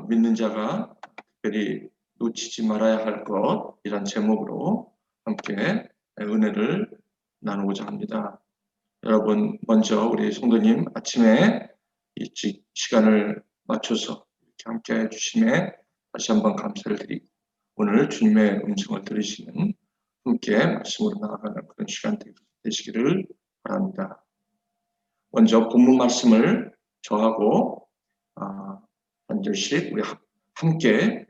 믿는 자가 특별히 놓치지 말아야 할 것이란 제목으로 함께 은혜를 나누고자 합니다. 여러분, 먼저 우리 성도님 아침에 일찍 시간을 맞춰서 이렇게 함께 해주심에 다시 한번 감사를 드리고, 오늘 주님의 음성을 들으시는 함께 말씀으로 나아가는 그런 시간 되시기를 바랍니다. 먼저 본문 말씀을 저하고 한 절씩 우리 함께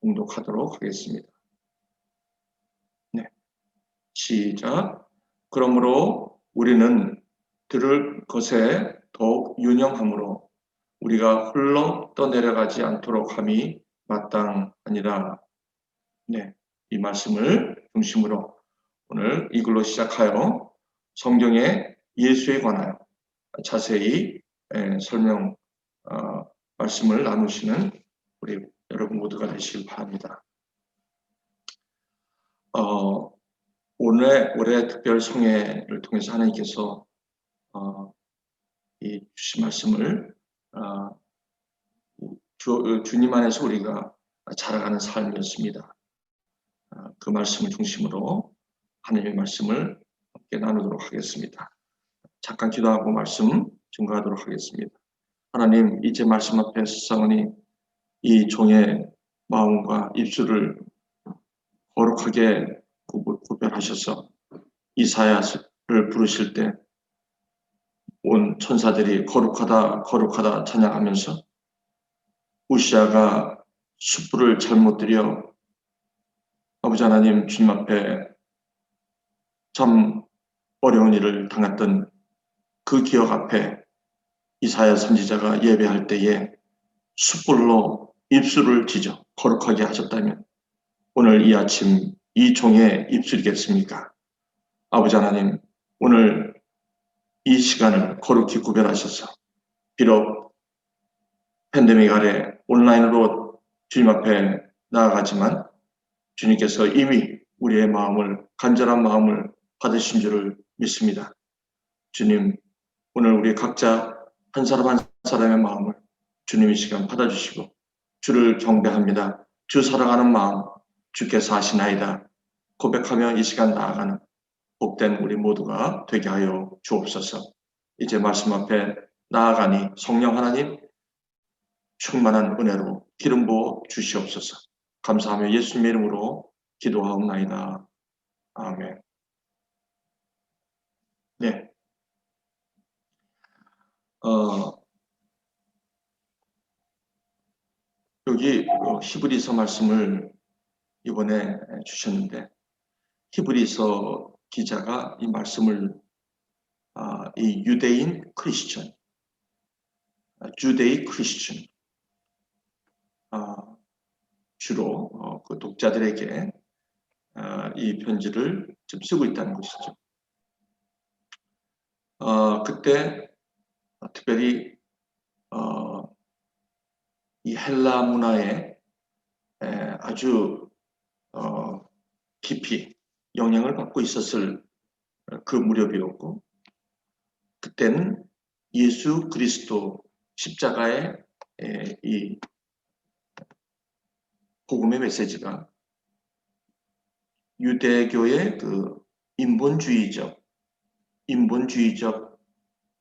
봉독하도록 하겠습니다. 네, 시작. 그러므로 우리는 들을 것에 더욱 유념함으로 우리가 홀로 떠내려가지 않도록 함이 마땅하니라. 네, 이 말씀을 중심으로 오늘 이글로 시작하여 성경의 예수에 관하여 자세히 말씀을 나누시는 우리 여러분 모두가 되시길 바랍니다. 올해 특별 성회를 통해서 하나님께서 이 주신 말씀을 주님 안에서 우리가 자라가는 삶이었습니다. 그 말씀을 중심으로 하나님의 말씀을 함께 나누도록 하겠습니다. 잠깐 기도하고 말씀 증거하도록 하겠습니다. 하나님, 이제 말씀 앞에 서사오니 이 종의 마음과 입술을 거룩하게 구별하셔서 이사야를 부르실 때 온 천사들이 거룩하다 거룩하다 찬양하면서 우시아가 숯불을 잘못 들여 아버지 하나님 주님 앞에 참 어려운 일을 당했던 그 기억 앞에 이사야 선지자가 예배할 때에 숯불로 입술을 지져 거룩하게 하셨다면 오늘 이 아침 이 종의 입술이겠습니까? 아버지 하나님, 오늘 이 시간을 거룩히 구별하셔서 비록 팬데믹 아래 온라인으로 주님 앞에 나아가지만 주님께서 이미 우리의 마음을, 간절한 마음을 받으신 줄을 믿습니다. 주님, 오늘 우리 각자 한 사람 한 사람의 마음을 주님 이 시간 받아주시고 주를 경배합니다. 주 사랑하는 마음 주께서 하시나이다 고백하며 이 시간 나아가는 복된 우리 모두가 되게 하여 주옵소서. 이제 말씀 앞에 나아가니 성령 하나님 충만한 은혜로 기름 부어 주시옵소서. 감사하며 예수님의 이름으로 기도하옵나이다. 아멘. 네. 여기 히브리서 말씀을 이번에 주셨는데, 히브리서 기자가 이 말씀을 이 유대인 크리스천, 주데이 크리스천 주로 그 독자들에게 이 편지를 좀 쓰고 있다는 것이죠. 그때 특별히 이 헬라 문화에 아주 깊이 영향을 받고 있었을 그 무렵이었고, 그때는 예수 그리스도 십자가의 이 복음의 메시지가 유대교의 그 인본주의적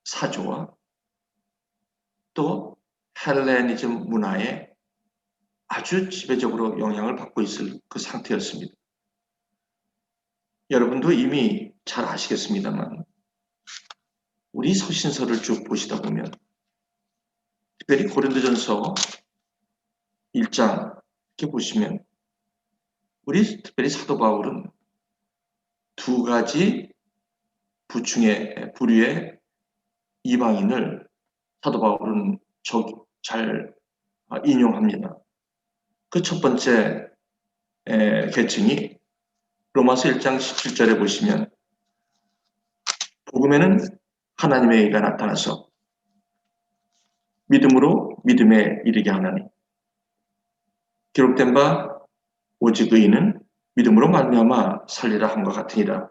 사조와 또 헬레니즘 문화에 아주 지배적으로 영향을 받고 있을 그 상태였습니다. 여러분도 이미 잘 아시겠습니다만 우리 서신서를 쭉 보시다 보면 특별히 고린도전서 1장 이렇게 보시면 우리 특별히 사도 바울은 두 가지 부류의 이방인을 사도 바울은 잘 인용합니다. 그 첫 번째 계층이 로마서 1장 17절에 보시면 복음에는 하나님의 의가 나타나서 믿음으로 믿음에 이르게 하나니 기록된 바 오직 의인은 믿음으로 말미암아 살리라 한 것 같으니라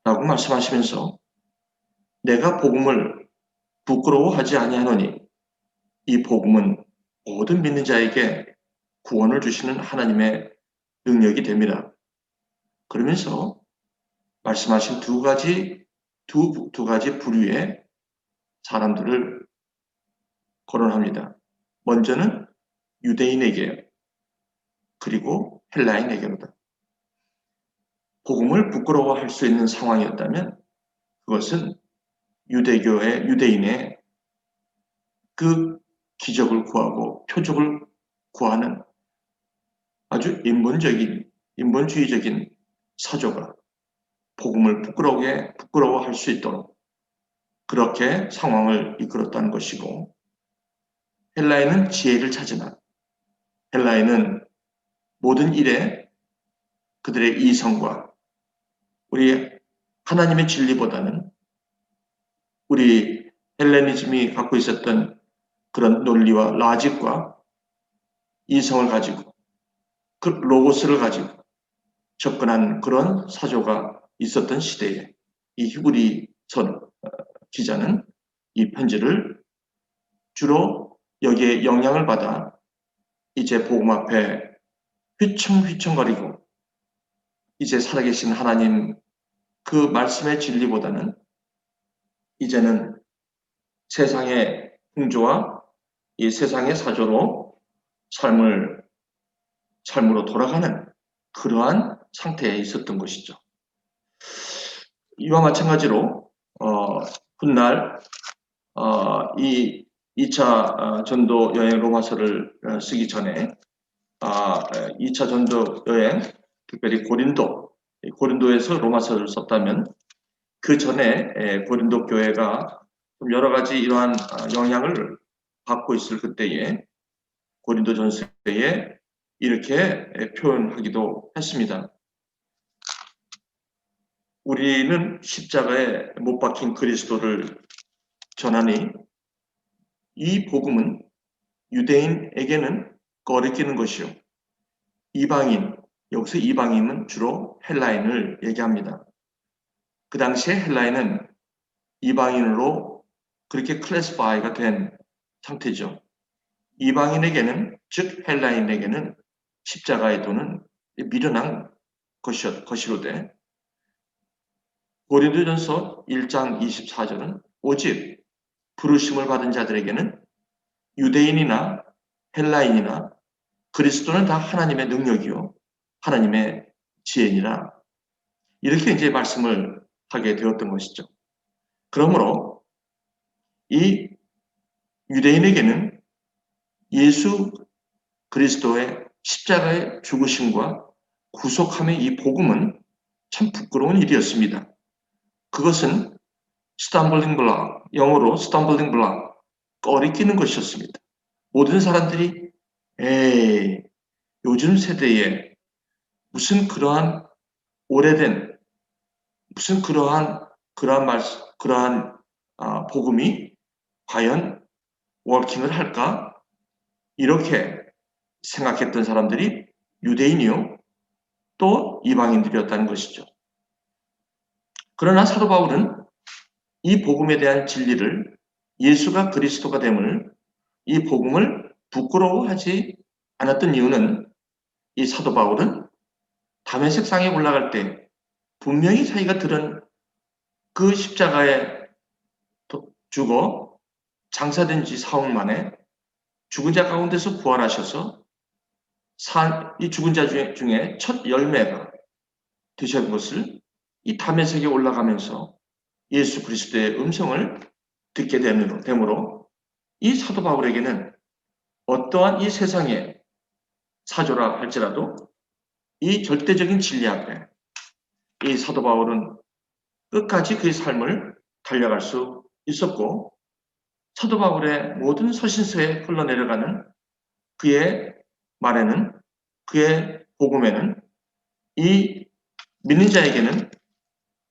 라고 말씀하시면서 내가 복음을 부끄러워하지 아니하노니 이 복음은 모든 믿는 자에게 구원을 주시는 하나님의 능력이 됩니다. 그러면서 말씀하신 두 가지 부류의 사람들을 거론합니다. 먼저는 유대인에게, 그리고 헬라인에게로다. 복음을 부끄러워할 수 있는 상황이었다면 그것은 유대인의 그 기적을 구하고 표적을 구하는 아주 인본주의적인 사조가 복음을 부끄러워할 수 있도록 그렇게 상황을 이끌었다는 것이고, 헬라인은 지혜를 찾으나 헬라인은 모든 일에 그들의 이성과 우리 하나님의 진리보다는 우리 헬레니즘이 갖고 있었던 그런 논리와 라직과 이성을 가지고 그 로고스를 가지고 접근한 그런 사조가 있었던 시대에 이 히브리 기자는 이 편지를 주로 여기에 영향을 받아 이제 복음 앞에 휘청휘청거리고 이제 살아계신 하나님 그 말씀의 진리보다는 이제는 세상의 풍조와 이 세상의 사조로 삶으로 돌아가는 그러한 상태에 있었던 것이죠. 이와 마찬가지로 훗날 이 2차 전도 여행 로마서를 쓰기 전에 2차 전도 여행, 특별히 고린도에서 로마서를 썼다면 그 전에 고린도 교회가 여러 가지 이러한 영향을 받고 있을 그때에 고린도전서에 이렇게 표현하기도 했습니다. 우리는 십자가에 못 박힌 그리스도를 전하니 이 복음은 유대인에게는 꺼리끼는 것이요, 여기서 이방인은 주로 헬라인을 얘기합니다. 그 당시에 헬라인은 이방인으로 그렇게 클래스파이가 된 상태죠. 이방인에게는, 즉 헬라인에게는 십자가의 도는 미련한 것이로되 고린도전서 1장 24절은 오직 부르심을 받은 자들에게는 유대인이나 헬라인이나 그리스도는 다 하나님의 능력이요 하나님의 지혜니라, 이렇게 이제 말씀을 하게 되었던 것이죠. 그러므로 이 유대인에게는 예수 그리스도의 십자가의 죽으심과 구속함의 이 복음은 참 부끄러운 일이었습니다. 그것은 스탬블링 블락, 영어로 스탬블링 블락, 꺼리끼는 것이었습니다. 모든 사람들이 요즘 세대에 무슨 그러한 오래된 무슨 그러한 복음이 과연 워킹을 할까? 이렇게 생각했던 사람들이 유대인이요 또 이방인들이었다는 것이죠. 그러나 사도 바울은 이 복음에 대한 진리를, 예수가 그리스도가 됨을, 이 복음을 부끄러워하지 않았던 이유는 이 사도 바울은 다메섹 상에 올라갈 때 분명히 자기가 들은 그 십자가에 죽어 장사된 지 사흘 만에 죽은 자 가운데서 부활하셔서 이 죽은 자 중에 첫 열매가 되신 것을 이 다메섹에 올라가면서 예수 그리스도의 음성을 듣게 되므로 이 사도 바울에게는 어떠한 이 세상의 사조라 할지라도 이 절대적인 진리 앞에 이 사도 바울은 끝까지 그의 삶을 달려갈 수 있었고, 사도 바울의 모든 서신서에 흘러내려가는 그의 말에는, 그의 복음에는 이 믿는 자에게는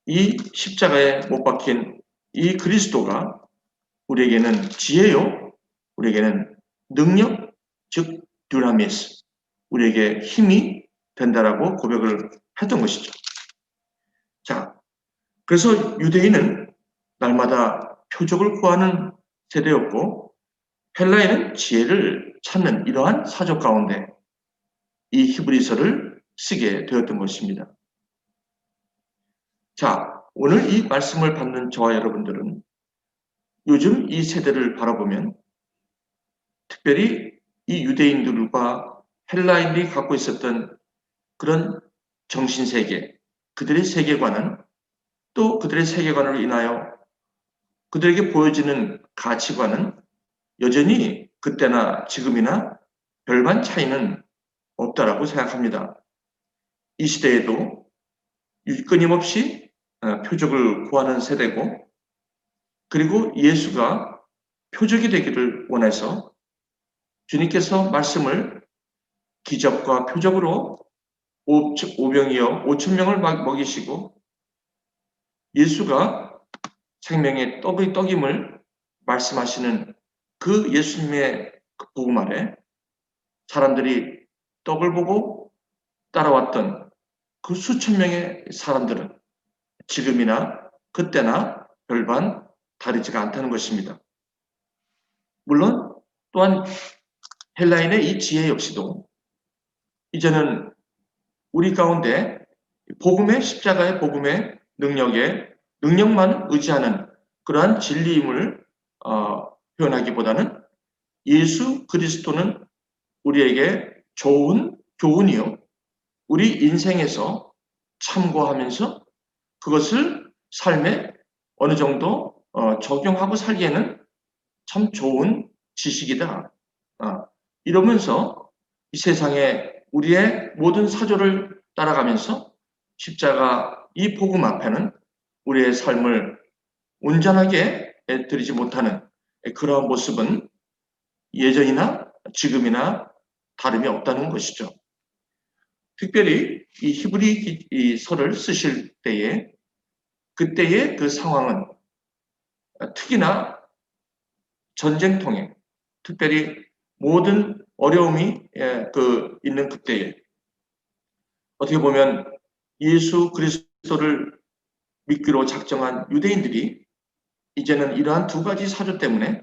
이 십자가에 못 박힌 이 그리스도가 우리에게는 지혜요, 우리에게는 능력, 즉 듀나미스, 우리에게 힘이 된다라고 고백을 했던 것이죠. 자, 그래서 유대인은 날마다 표적을 구하는 세대였고, 헬라인은 지혜를 찾는 이러한 사조 가운데 이 히브리서를 쓰게 되었던 것입니다. 자, 오늘 이 말씀을 받는 저와 여러분들은 요즘 이 세대를 바라보면 특별히 이 유대인들과 헬라인들이 갖고 있었던 그런 정신세계, 그들의 세계관은 또 그들의 세계관으로 인하여 그들에게 보여지는 가치관은 여전히 그때나 지금이나 별반 차이는 없다라고 생각합니다. 이 시대에도 끊임없이 표적을 구하는 세대고, 그리고 예수가 표적이 되기를 원해서 주님께서 말씀을 기적과 표적으로 오병이어 5천 명을 먹이시고, 예수가 생명의 떡임을 말씀하시는 그 예수님의 그 복음 아래 사람들이 떡을 보고 따라왔던 그 수천 명의 사람들은 지금이나 그때나 별반 다르지가 않다는 것입니다. 물론 또한 헬라인의 이 지혜 역시도 이제는 우리 가운데 복음의 십자가의 복음의 능력만 의지하는 그러한 진리임을 표현하기보다는 예수 그리스도는 우리에게 좋은 교훈이요, 우리 인생에서 참고하면서 그것을 삶에 어느 정도 적용하고 살기에는 참 좋은 지식이다. 이러면서 이 세상에 우리의 모든 사조를 따라가면서 십자가 이 복음 앞에는 우리의 삶을 온전하게 드리지 못하는 그러한 모습은 예전이나 지금이나 다름이 없다는 것이죠. 특별히 이 히브리 이 서를 쓰실 때에 그때의 그 상황은 특히나 전쟁통에, 특별히 모든 어려움이 있는 그때에 어떻게 보면 예수 그리스도를 믿기로 작정한 유대인들이 이제는 이러한 두 가지 사조 때문에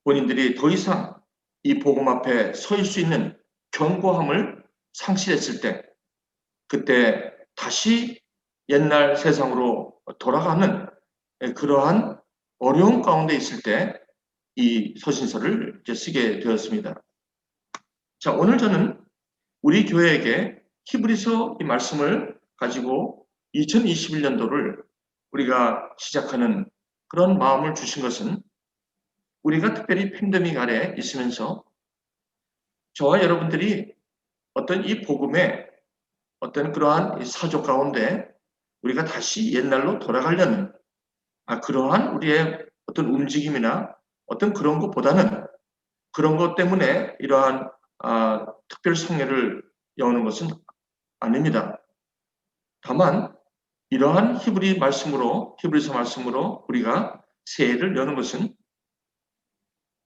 본인들이 더 이상 이 복음 앞에 설 수 있는 견고함을 상실했을 때, 그때 다시 옛날 세상으로 돌아가는 그러한 어려움 가운데 있을 때 이 서신서를 이제 쓰게 되었습니다. 자, 오늘 저는 우리 교회에게 히브리서 이 말씀을 가지고 2021년도를 우리가 시작하는 그런 마음을 주신 것은 우리가 특별히 팬데믹 아래 있으면서 저와 여러분들이 어떤 이 복음의 어떤 그러한 사조 가운데 우리가 다시 옛날로 돌아가려는 그러한 우리의 어떤 움직임이나 어떤 그런 것보다는 그런 것 때문에 이러한 특별 성회를 여는 것은 아닙니다. 다만 이러한 히브리서 말씀으로 우리가 새해를 여는 것은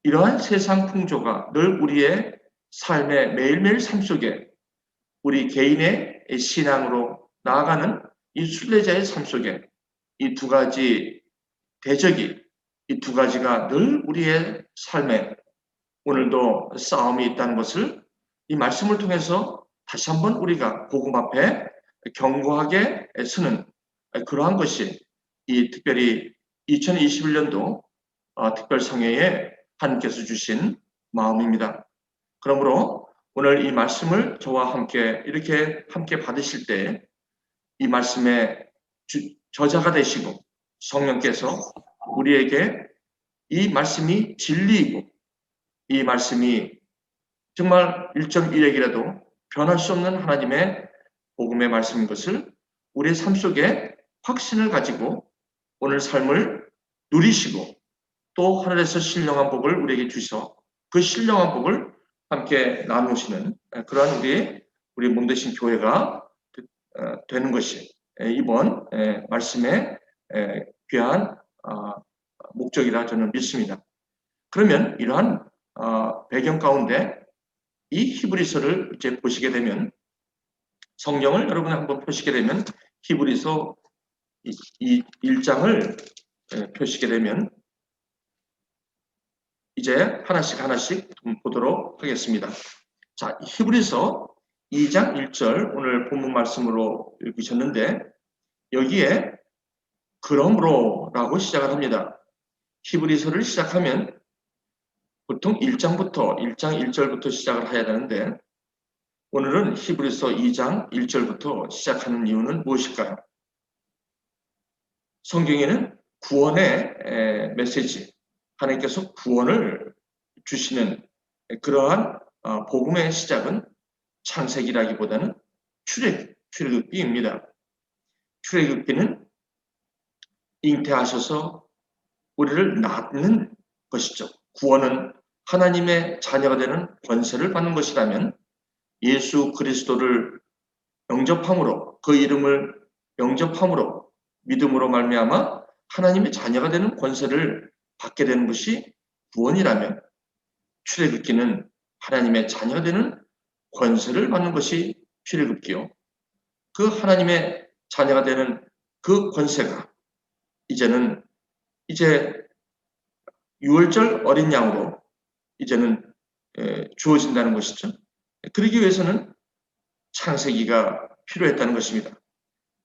이러한 세상 풍조가 늘 우리의 삶의 매일매일 삶 속에 우리 개인의 신앙으로 나아가는 이 순례자의 삶 속에 이 두 가지 대적이, 이 두 가지가 늘 우리의 삶에 오늘도 싸움이 있다는 것을 이 말씀을 통해서 다시 한번 우리가 복음 앞에 견고하게 서는 그러한 것이 이 특별히 2021년도 특별성회에 하나님께서 주신 마음입니다. 그러므로 오늘 이 말씀을 저와 함께 이렇게 함께 받으실 때 이 말씀의 저자가 되시고 성령께서 우리에게 이 말씀이 진리이고 이 말씀이 정말 1.1핵이라도 변할 수 없는 하나님의 복음의 말씀인 것을 우리의 삶 속에 확신을 가지고 오늘 삶을 누리시고 또 하늘에서 신령한 복을 우리에게 주셔 그 신령한 복을 함께 나누시는 그러한 우리 몸되신 교회가 되는 것이 이번 말씀의 귀한 목적이라 저는 믿습니다. 그러면 이러한 배경 가운데 이 히브리서를 이제 보시게 되면 성경을 여러분이 한번 펴시게 되면 히브리서 이 1장을 펴시게 되면 이제 하나씩 보도록 하겠습니다. 자, 히브리서 2장 1절 오늘 본문 말씀으로 읽으셨는데 여기에 그러므로라고 시작을 합니다. 히브리서를 시작하면 보통 1장 1절부터 시작을 해야 되는데 오늘은 히브리서 2장 1절부터 시작하는 이유는 무엇일까요? 성경에는 구원의 메시지, 하나님께서 구원을 주시는 그러한 복음의 시작은 창세기라기보다는 출애굽기입니다. 출애굽기는 잉태하셔서 우리를 낳는 것이죠. 구원은 하나님의 자녀가 되는 권세를 받는 것이라면 예수 그리스도를 영접함으로 그 이름을 영접함으로 믿음으로 말미암아 하나님의 자녀가 되는 권세를 받게 되는 것이 구원이라면 출애굽기는 하나님의 자녀가 되는 권세를 받는 것이 출애굽기요. 그 하나님의 자녀가 되는 그 권세가 이제 6월절 어린 양으로 이제는 주어진다는 것이죠. 그러기 위해서는 창세기가 필요했다는 것입니다.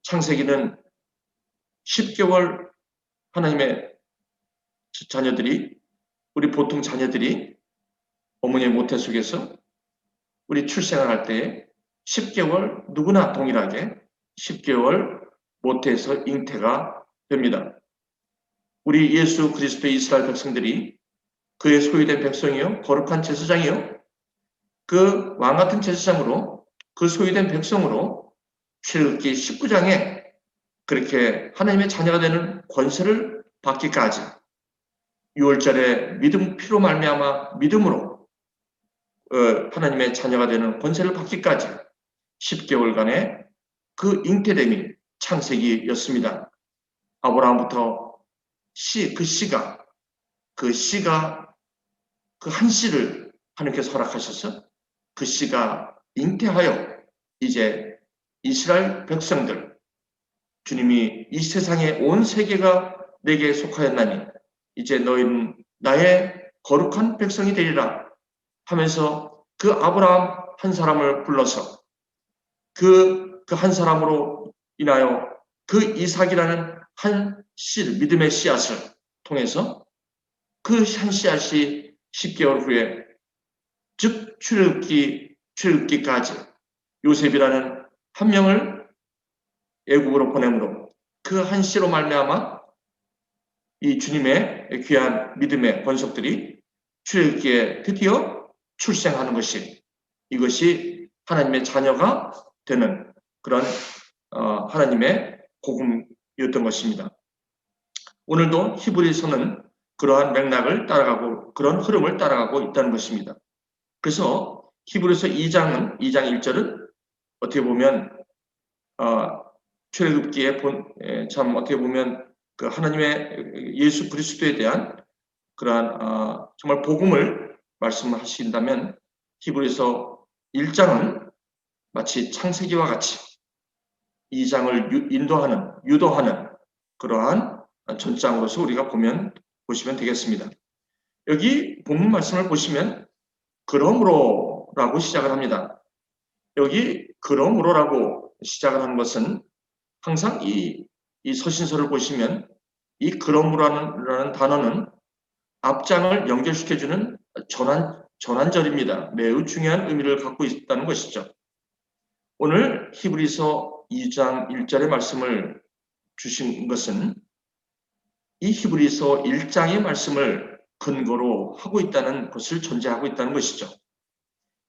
창세기는 10개월 하나님의 자녀들이 우리 보통 자녀들이 어머니의 모태 속에서 우리 출생을 할 때에 10개월 누구나 동일하게 10개월 모태에서 잉태가 됩니다. 우리 예수 그리스도의 이스라엘 백성들이 그의 소유된 백성이요 거룩한 제사장이요 그 왕같은 제사장으로 그 소유된 백성으로 출애굽기 19장에 그렇게 하나님의 자녀가 되는 권세를 받기까지 6월절에 믿음 피로 말미암아 믿음으로 하나님의 자녀가 되는 권세를 받기까지 10개월간의 그 잉태됨이 창세기였습니다. 아브라함부터 그 씨가 그 한 씨를 하나님께서 허락하셔서 그 씨가 잉태하여 이제 이스라엘 백성들 주님이 이 세상에 온 세계가 내게 속하였나니 이제 너희는 나의 거룩한 백성이 되리라 하면서 그 아브라함 한 사람을 불러서 그 한 사람으로 인하여 그 이삭이라는 한 믿음의 씨앗을 통해서 그 한 씨앗이 10개월 후에 즉 출애굽기까지 요셉이라는 한 명을 애국으로 보내므로 그 한 씨로 말미암아 이 주님의 귀한 믿음의 권속들이 출애굽기에 드디어 출생하는 이것이 하나님의 자녀가 되는 그런 하나님의 복음이었던 것입니다. 오늘도 히브리서는 그러한 맥락을 따라가고 그런 흐름을 따라가고 있다는 것입니다. 그래서 히브리서 2장 1절은 어떻게 보면 출애굽기에 참 어떻게 보면 그 하나님의 예수 그리스도에 대한 그러한 정말 복음을 말씀하신다면 히브리서 1장은 마치 창세기와 같이 2장을 유도하는 그러한 전장으로서 우리가 보시면 되겠습니다. 여기 본문 말씀을 보시면 그러므로라고 시작을 합니다. 여기 그러므로라고 시작을 하는 것은 항상 이 서신서를 보시면 이 그러므로라는 단어는 앞장을 연결시켜주는 전환절입니다. 매우 중요한 의미를 갖고 있다는 것이죠. 오늘 히브리서 2장 1절의 말씀을 주신 것은 이 히브리서 1장의 말씀을 근거로 하고 있다는 것을 전제하고 있다는 것이죠.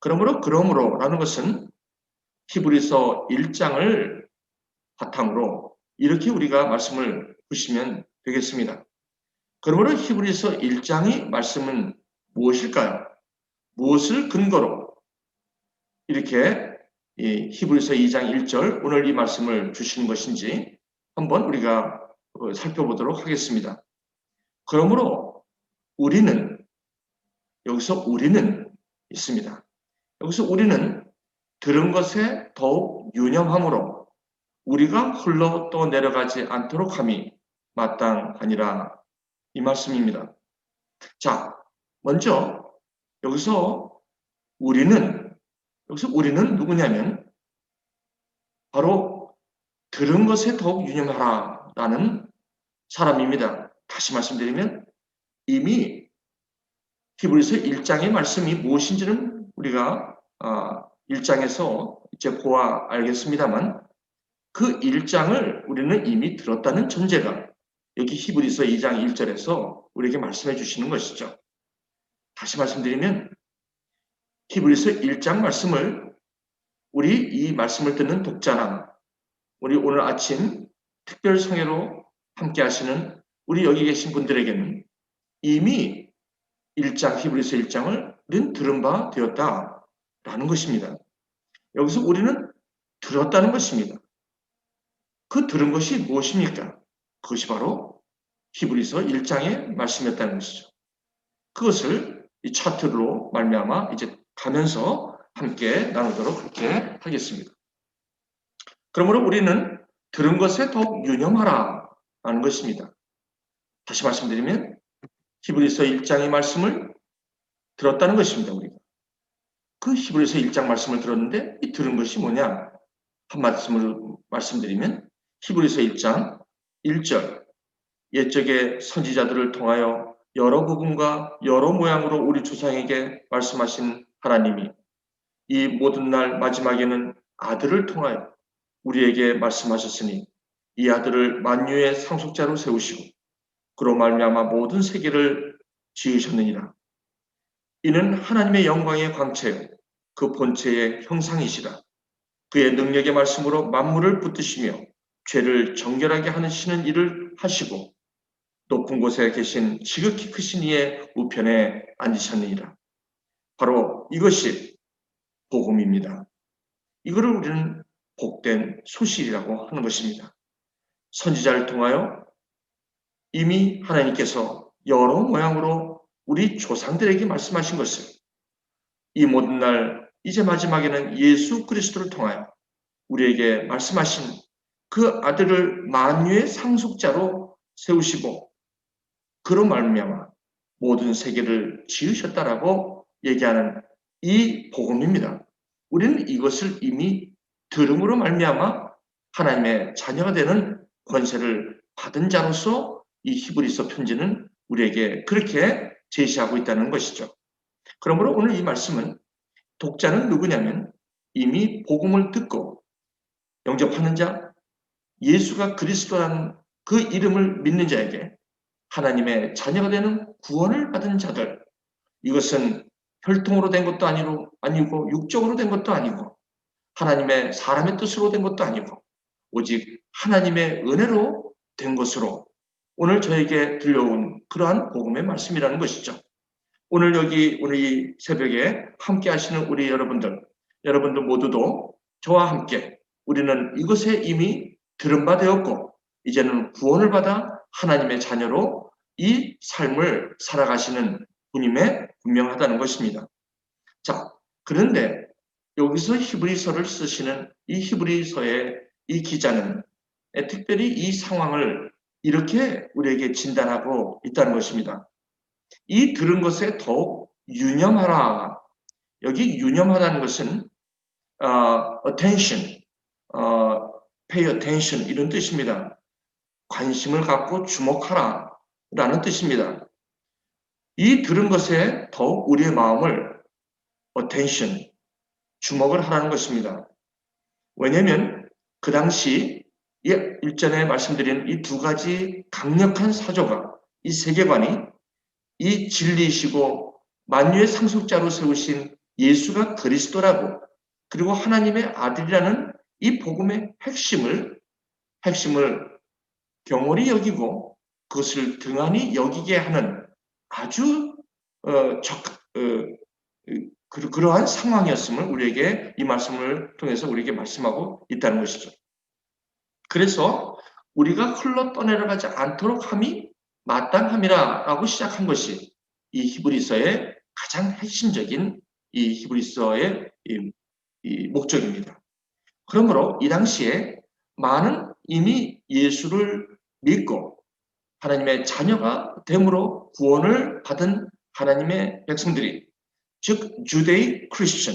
그러므로라는 것은 히브리서 1장을 바탕으로 이렇게 우리가 말씀을 보시면 되겠습니다. 그러므로 히브리서 1장의 말씀은 무엇일까요? 무엇을 근거로 이렇게 히브리서 2장 1절 오늘 이 말씀을 주시는 것인지 한번 우리가 살펴보도록 하겠습니다. 그러므로 여기서 우리는 있습니다. 여기서 우리는 들은 것에 더욱 유념함으로 우리가 흘러 또 내려가지 않도록 함이 마땅하니라 이 말씀입니다. 자, 먼저 여기서 우리는 누구냐면 바로 들은 것에 더욱 유념하라라는 사람입니다. 다시 말씀드리면 이미 히브리서 1장의 말씀이 무엇인지는 우리가 1장에서 이제 보아 알겠습니다만 그 1장을 우리는 이미 들었다는 전제가 여기 히브리서 2장 1절에서 우리에게 말씀해 주시는 것이죠. 다시 말씀드리면 히브리서 1장 말씀을 우리 이 말씀을 듣는 독자나 우리 오늘 아침 특별 성회로 함께 하시는 우리 여기 계신 분들에게는 이미 1장 히브리서 1장을 들은 바 되었다라는 것입니다. 여기서 우리는 들었다는 것입니다. 그 들은 것이 무엇입니까? 그것이 바로 히브리서 1장의 말씀이었다는 것이죠. 그것을 이 차트로 말미암아 이제 가면서 함께 나누도록 그렇게 하겠습니다. 그러므로 우리는 들은 것에 더욱 유념하라는 것입니다. 다시 말씀드리면 히브리서 1장의 말씀을 들었다는 것입니다. 우리가 그 히브리서 1장 말씀을 들었는데 이 들은 것이 뭐냐? 한 말씀으로 말씀드리면 히브리서 1장 1절 옛적의 선지자들을 통하여 여러 부분과 여러 모양으로 우리 조상에게 말씀하신 하나님이 이 모든 날 마지막에는 아들을 통하여 우리에게 말씀하셨으니 이 아들을 만유의 상속자로 세우시고 그로 말미암아 모든 세계를 지으셨느니라. 이는 하나님의 영광의 광채요 그 본체의 형상이시라. 그의 능력의 말씀으로 만물을 붙드시며 죄를 정결하게 하시는 일을 하시고 높은 곳에 계신 지극히 크신 이의 우편에 앉으셨느니라. 바로 이것이 복음입니다. 이거를 우리는 복된 소식이라고 하는 것입니다. 선지자를 통하여 이미 하나님께서 여러 모양으로 우리 조상들에게 말씀하신 것을 이 모든 날 이제 마지막에는 예수 그리스도를 통하여 우리에게 말씀하신 그 아들을 만유의 상속자로 세우시고 그로 말미암아 모든 세계를 지으셨다라고 얘기하는 이 복음입니다. 우리는 이것을 이미 들음으로 말미암아 하나님의 자녀가 되는 권세를 받은 자로서 이 히브리서 편지는 우리에게 그렇게 제시하고 있다는 것이죠. 그러므로 오늘 이 말씀은 독자는 누구냐면 이미 복음을 듣고 영접하는 자, 예수가 그리스도라는 그 이름을 믿는 자에게 하나님의 자녀가 되는 구원을 받은 자들, 이것은 혈통으로 된 것도 아니고 육적으로 된 것도 아니고 하나님의 사람의 뜻으로 된 것도 아니고 오직 하나님의 은혜로 된 것으로 오늘 저에게 들려온 그러한 복음의 말씀이라는 것이죠. 오늘 이 새벽에 함께 하시는 우리 여러분들 모두도 저와 함께 우리는 이것에 이미 들은 바 되었고 이제는 구원을 받아 하나님의 자녀로 이 삶을 살아가시는 분임에 분명하다는 것입니다. 자, 그런데 여기서 히브리서를 쓰시는 이 히브리서의 이 기자는 특별히 이 상황을 이렇게 우리에게 진단하고 있다는 것입니다. 이 들은 것에 더욱 유념하라. 여기 유념하다는 것은 attention, pay attention 이런 뜻입니다. 관심을 갖고 주목하라 라는 뜻입니다. 이 들은 것에 더욱 우리의 마음을 attention, 주목을 하라는 것입니다. 왜냐하면 그 당시 일전에 말씀드린 이 두 가지 강력한 사조가 이 세계관이 이 진리이시고 만유의 상속자로 세우신 예수가 그리스도라고 그리고 하나님의 아들이라는 이 복음의 핵심을 경홀히 여기고 그것을 등한히 여기게 하는 아주 그러한 상황이었음을 우리에게 이 말씀을 통해서 우리에게 말씀하고 있다는 것이죠. 그래서 우리가 흘러 떠내려가지 않도록 함이 마땅함이라고 시작한 것이 이 히브리서의 가장 핵심적인 이 히브리서의 이 목적입니다. 그러므로 이 당시에 많은 이미 예수를 믿고 하나님의 자녀가 됨으로 구원을 받은 하나님의 백성들이, 즉 주데이 크리스천,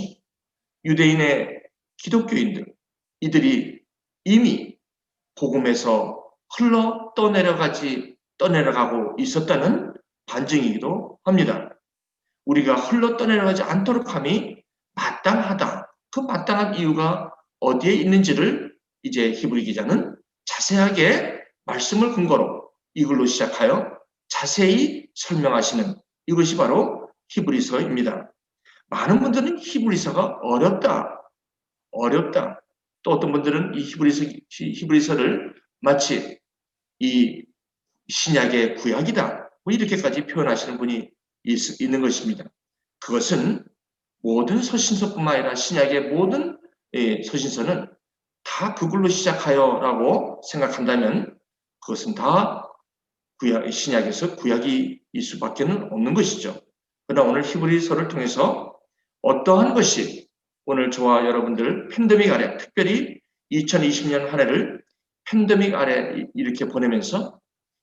유대인의 기독교인들, 이들이 이미 복음에서 흘러 떠내려가고 있었다는 반증이기도 합니다. 우리가 흘러 떠내려가지 않도록 함이 마땅하다. 그 마땅한 이유가 어디에 있는지를 이제 히브리 기자는 자세하게 말씀을 근거로 이걸로 시작하여 자세히 설명하시는, 이것이 바로 히브리서입니다. 많은 분들은 히브리서가 어렵다. 또 어떤 분들은 이 히브리서를 마치 이 신약의 구약이다, 뭐 이렇게까지 표현하시는 분이 있는 것입니다. 그것은 모든 서신서뿐만 아니라 신약의 모든 서신서는 다 그걸로 시작하여라고 생각한다면 그것은 다 신약에서 구약일 수밖에 없는 것이죠. 그러나 오늘 히브리서를 통해서 어떠한 것이 오늘 저와 여러분들 팬데믹 아래, 특별히 2020년 한 해를 팬데믹 아래 이렇게 보내면서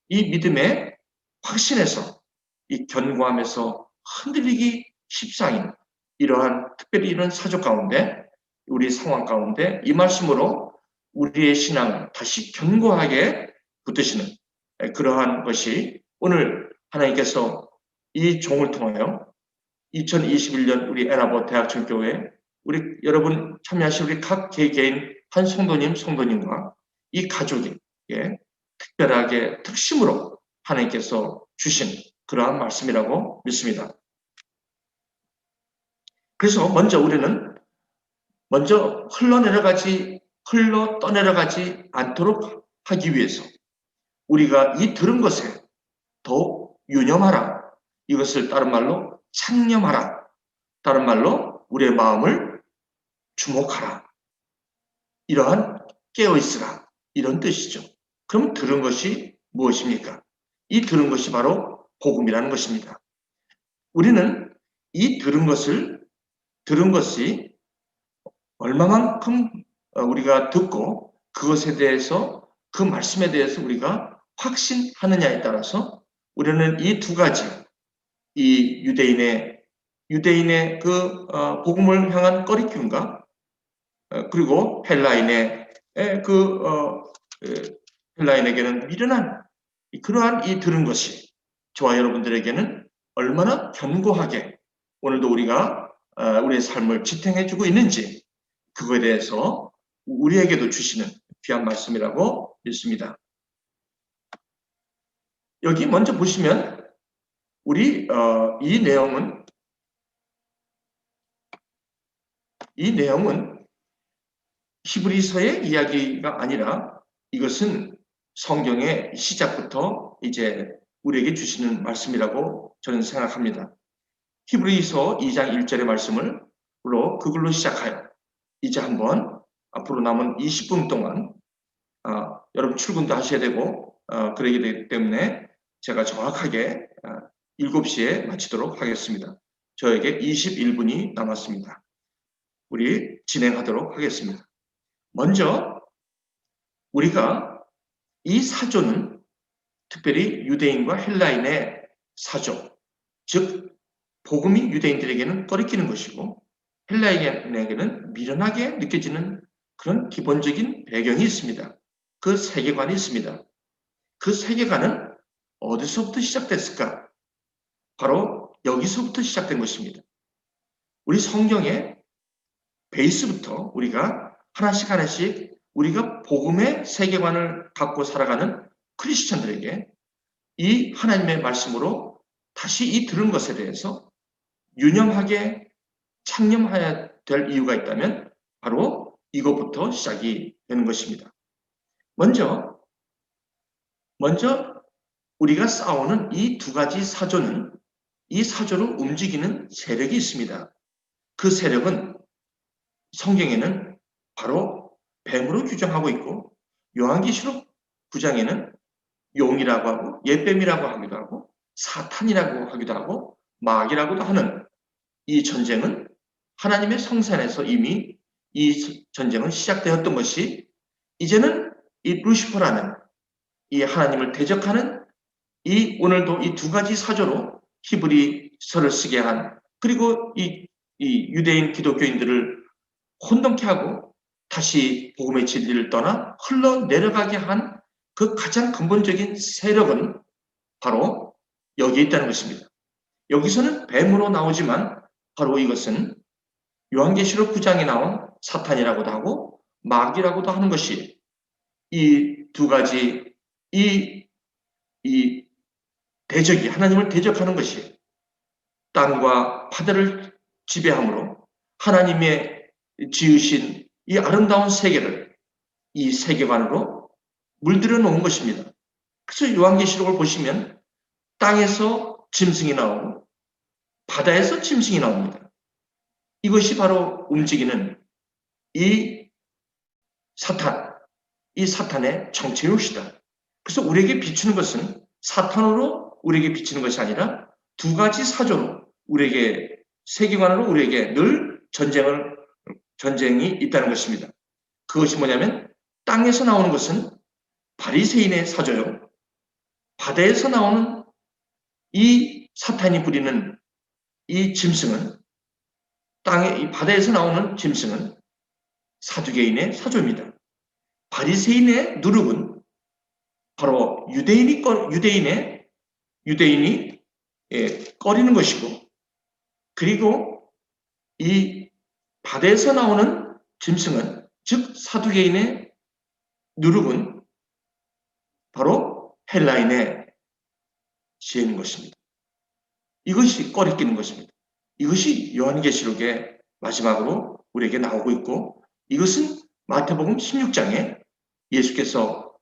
이 믿음의 확신에서, 이 견고함에서 흔들리기 십상인 이러한, 특별히 이런 사조 가운데, 우리 상황 가운데 이 말씀으로 우리의 신앙을 다시 견고하게 붙드시는 그러한 것이 오늘 하나님께서 이 종을 통하여 2021년 우리 에나보 대학천교회 우리 여러분 참여하신 우리 각 개개인 한 성도님과 이 가족에게 특별하게 특심으로 하나님께서 주신 그러한 말씀이라고 믿습니다. 그래서 우리는 흘러 떠내려가지 않도록 하기 위해서 우리가 이 들은 것에 더욱 유념하라. 이것을 다른 말로 창념하라. 다른 말로 우리의 마음을 주목하라. 이러한 깨어있으라. 이런 뜻이죠. 그럼 들은 것이 무엇입니까? 이 들은 것이 바로 복음이라는 것입니다. 우리는 이 들은 것이 얼마만큼 우리가 듣고 그것에 대해서, 그 말씀에 대해서 우리가 확신하느냐에 따라서 우리는 이 두 가지, 이 유대인의 그 복음을 향한 꺼리낌과 그리고 헬라인에게는 미련한 그러한 이 들은 것이 저와 여러분들에게는 얼마나 견고하게 오늘도 우리가 우리의 삶을 지탱해주고 있는지, 그거에 대해서 우리에게도 주시는 귀한 말씀이라고 믿습니다. 여기 먼저 보시면 우리 이 내용은 히브리서의 이야기가 아니라 이것은 성경의 시작부터 이제 우리에게 주시는 말씀이라고 저는 생각합니다. 히브리서 2장 1절의 말씀을 그걸로 시작하여 이제 한번 앞으로 남은 20분 동안 여러분 출근도 하셔야 되고 그러기 되기 때문에 제가 정확하게 7시에 마치도록 하겠습니다. 저에게 21분이 남았습니다. 우리 진행하도록 하겠습니다. 먼저 우리가 이 사조는 특별히 유대인과 헬라인의 사조, 즉 복음이 유대인들에게는 꺼리끼는 것이고 헬라인에게는 미련하게 느껴지는 그런 기본적인 배경이 있습니다. 그 세계관이 있습니다. 그 세계관은 어디서부터 시작됐을까? 바로 여기서부터 시작된 것입니다. 우리 성경의 베이스부터 우리가 하나씩 우리가 복음의 세계관을 갖고 살아가는 크리스천들에게 이 하나님의 말씀으로 다시 이 들은 것에 대해서 유념하게 창념해야 될 이유가 있다면 바로 이것부터 시작이 되는 것입니다. 먼저 우리가 싸우는 이 두 가지 사조는 이 사조로 움직이는 세력이 있습니다. 그 세력은 성경에는 바로 뱀으로 규정하고 있고 요한계시록 9장에는 용이라고 하고 옛뱀이라고 하기도 하고 사탄이라고 하기도 하고 마귀라고도 하는 이 전쟁은 하나님의 성산에서 이미 이 전쟁은 시작되었던 것이 이제는 이 루시퍼라는 이 하나님을 대적하는 이 오늘도 이 두 가지 사조로 히브리 설을 쓰게 한, 그리고 이 유대인 기독교인들을 혼돈케 하고 다시 복음의 진리를 떠나 흘러내려가게 한 그 가장 근본적인 세력은 바로 여기에 있다는 것입니다. 여기서는 뱀으로 나오지만 바로 이것은 요한계시록 9장에 나온 사탄이라고도 하고 마귀라고도 하는 것이 이 두 가지 이 대적이 하나님을 대적하는 것이 땅과 바다를 지배함으로 하나님의 지으신 이 아름다운 세계를 이 세계관으로 물들여 놓은 것입니다. 그래서 요한계시록을 보시면 땅에서 짐승이 나오고 바다에서 짐승이 나옵니다. 이것이 바로 움직이는 이 사탄, 이 사탄의 정체의 옷이다. 그래서 우리에게 비추는 것은 사탄으로 우리에게 비치는 것이 아니라 두 가지 사조로 우리에게 세계관으로 우리에게 늘 전쟁이 있다는 것입니다. 그것이 뭐냐면 땅에서 나오는 것은 바리새인의 사조요. 바다에서 나오는 이 사탄이 부리는 이 짐승은 이 바다에서 나오는 짐승은 사두개인의 사조입니다. 바리새인의 누룩은 바로 유대인이 꺼리는 것이고, 그리고 이 바다에서 나오는 짐승은, 즉 사두개인의 누룩은 바로 헬라인의 지혜인 것입니다. 이것이 꺼리끼는 것입니다. 이것이 요한계시록의 마지막으로 우리에게 나오고 있고, 이것은 마태복음 16장에 예수께서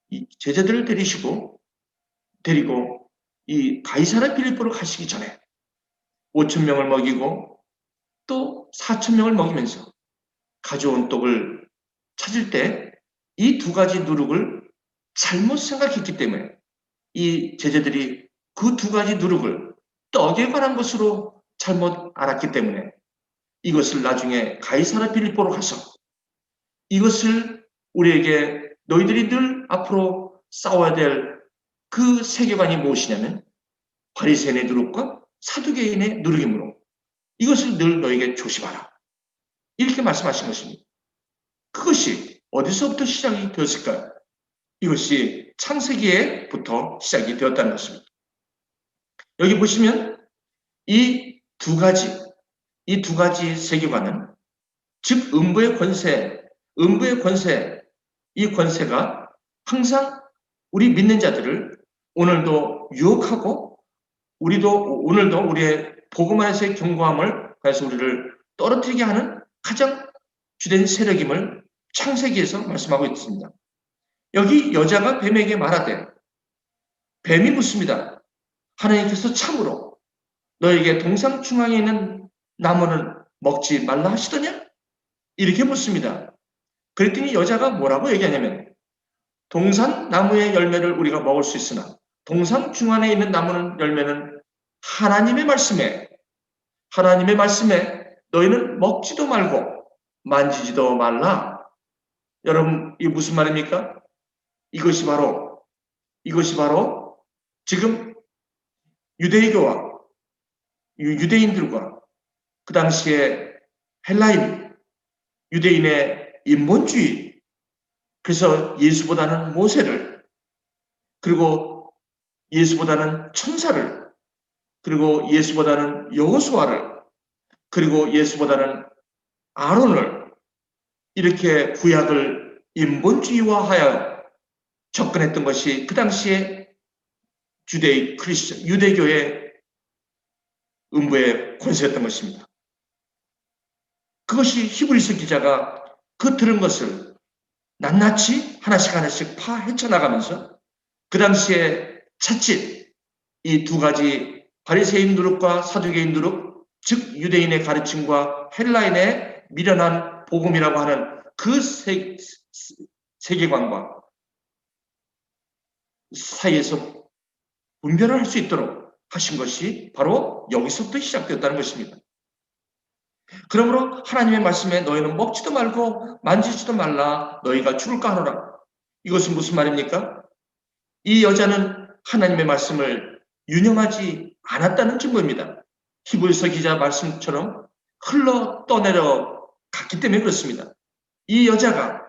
이 제자들을 데리고 이 가이사랴 빌립보로 가시기 전에 5,000명을 먹이고 또 4,000명을 먹이면서 가져온 떡을 찾을 때 이 두 가지 누룩을 잘못 생각했기 때문에 이 제자들이 그 두 가지 누룩을 떡에 관한 것으로 잘못 알았기 때문에 이것을 나중에 가이사랴 빌립보로 가서 이것을 우리에게 너희들이 늘 앞으로 싸워야 될 그 세계관이 무엇이냐면 바리새인의 누룩과 사두개인의 누룩이므로 이것을 늘 너에게 조심하라. 이렇게 말씀하신 것입니다. 그것이 어디서부터 시작이 되었을까요? 이것이 창세기에부터 시작이 되었다는 것입니다. 여기 보시면 이 두 가지 세계관은 즉 음부의 권세, 이 권세가 항상 우리 믿는 자들을 오늘도 유혹하고 오늘도 우리의 복음 안에서의 견고함을 그래서 우리를 떨어뜨리게 하는 가장 주된 세력임을 창세기에서 말씀하고 있습니다. 여기 여자가 뱀에게 말하되 뱀이 묻습니다. 하나님께서 참으로 너에게 동상 중앙에 있는 나무는 먹지 말라 하시더냐? 이렇게 묻습니다. 그랬더니 여자가 뭐라고 얘기하냐면 동산 나무의 열매를 우리가 먹을 수 있으나 동산 중앙에 있는 나무는 열매는 하나님의 말씀에 너희는 먹지도 말고 만지지도 말라. 여러분 이게 무슨 말입니까? 이것이 바로 지금 유대교와 유대인들과 그 당시에 헬라인 유대인의 인본주의, 그래서 예수보다는 모세를, 그리고 예수보다는 천사를, 그리고 예수보다는 여호수아를, 그리고 예수보다는 아론을 이렇게 구약을 인본주의화하여 접근했던 것이 그 당시에 유대교의 음부의 권세였던 것입니다. 그것이 히브리서 기자가 그 들은 것을 낱낱이 하나씩 헤쳐나가면서 그 당시에 자칫 이 두 가지 바리새인 누룩과 사두개인 누룩, 즉 유대인의 가르침과 헬라인의 미련한 복음이라고 하는 그 세계관과 사이에서 분별을 할 수 있도록 하신 것이 바로 여기서부터 시작되었다는 것입니다. 그러므로 하나님의 말씀에 너희는 먹지도 말고 만지지도 말라 너희가 죽을까 하노라. 이것은 무슨 말입니까? 이 여자는 하나님의 말씀을 유념하지 않았다는 증거입니다. 히브리서 기자 말씀처럼 흘러 떠내려 갔기 때문에 그렇습니다. 이 여자가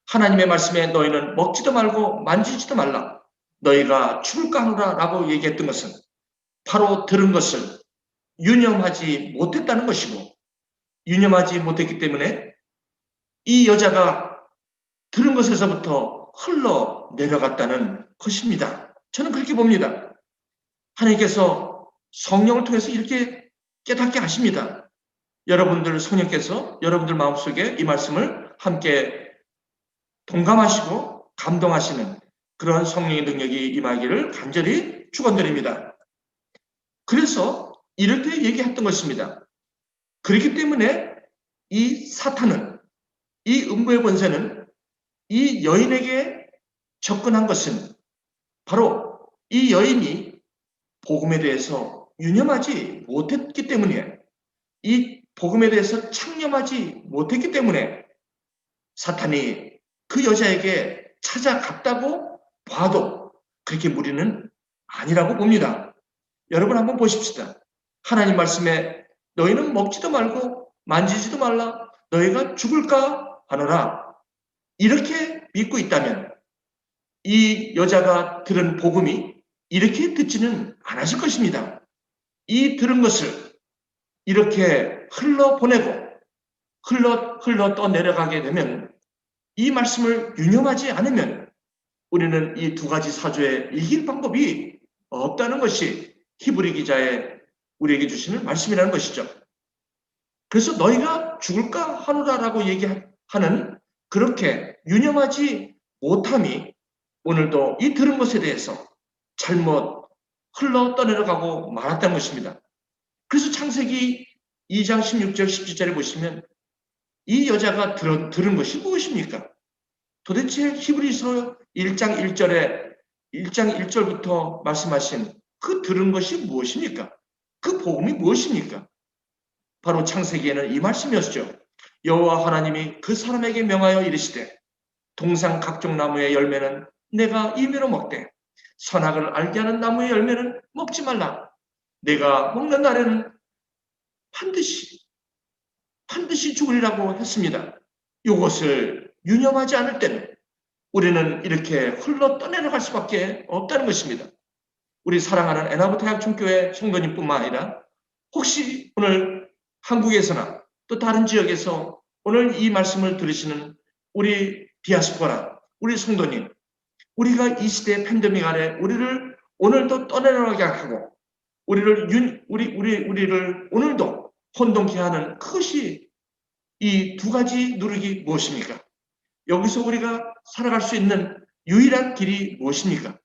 하나님의 말씀에 너희는 먹지도 말고 만지지도 말라. 너희가 죽을까 하노라 라고 얘기했던 것은 바로 들은 것을 유념하지 못했다는 것이고, 유념하지 못했기 때문에 이 여자가 들은 것에서부터 흘러 내려갔다는 것입니다. 저는 그렇게 봅니다. 하나님께서 성령을 통해서 이렇게 깨닫게 하십니다. 여러분들 성령께서 여러분들 마음속에 이 말씀을 함께 동감하시고 감동하시는 그런 성령의 능력이 임하기를 간절히 축원드립니다. 그래서 이럴 때 얘기했던 것입니다. 그렇기 때문에 이 사탄은, 이 음부의 권세는 이 여인에게 접근한 것은 바로 이 여인이 복음에 대해서 유념하지 못했기 때문이에요. 이 복음에 대해서 창념하지 못했기 때문에 사탄이 그 여자에게 찾아갔다고 봐도 그렇게 무리는 아니라고 봅니다. 여러분 한번 보십시다. 하나님 말씀에 너희는 먹지도 말고 만지지도 말라. 너희가 죽을까 하노라. 이렇게 믿고 있다면 이 여자가 들은 복음이 이렇게 듣지는 않았을 것입니다. 이 들은 것을 이렇게 흘러보내고 흘러 떠내려가게 되면 이 말씀을 유념하지 않으면 우리는 이 두 가지 사조에 이길 방법이 없다는 것이 히브리 기자의 우리에게 주시는 말씀이라는 것이죠. 그래서 너희가 죽을까 하노라라고 얘기하는 그렇게 유념하지 못함이 오늘도 이 들은 것에 대해서 잘못 흘러 떠내려가고 말았다는 것입니다. 그래서 창세기 2장 16절 17절에 보시면 이 여자가 들은 것이 무엇입니까? 도대체 히브리서 1장 1절부터 말씀하신 그 들은 것이 무엇입니까? 그 복음이 무엇입니까? 바로 창세기에는 이 말씀이었죠. 여호와 하나님이 그 사람에게 명하여 이르시되 동상 각종 나무의 열매는 내가 임의로 먹되 선악을 알게 하는 나무의 열매는 먹지 말라. 내가 먹는 날에는 반드시 죽으리라고 했습니다. 이것을 유념하지 않을 때는 우리는 이렇게 흘러 떠내려갈 수밖에 없다는 것입니다. 우리 사랑하는 애나부타약촌교회 성도님뿐만 아니라 혹시 오늘 한국에서나 또 다른 지역에서 오늘 이 말씀을 들으시는 우리 디아스포라, 우리 성도님, 우리가 이 시대의 팬데믹 아래 우리를 오늘도 떠내려가게 하고 우리를 오늘도 혼동케 하는 그것이 이 두 가지 누르기 무엇입니까? 여기서 우리가 살아갈 수 있는 유일한 길이 무엇입니까?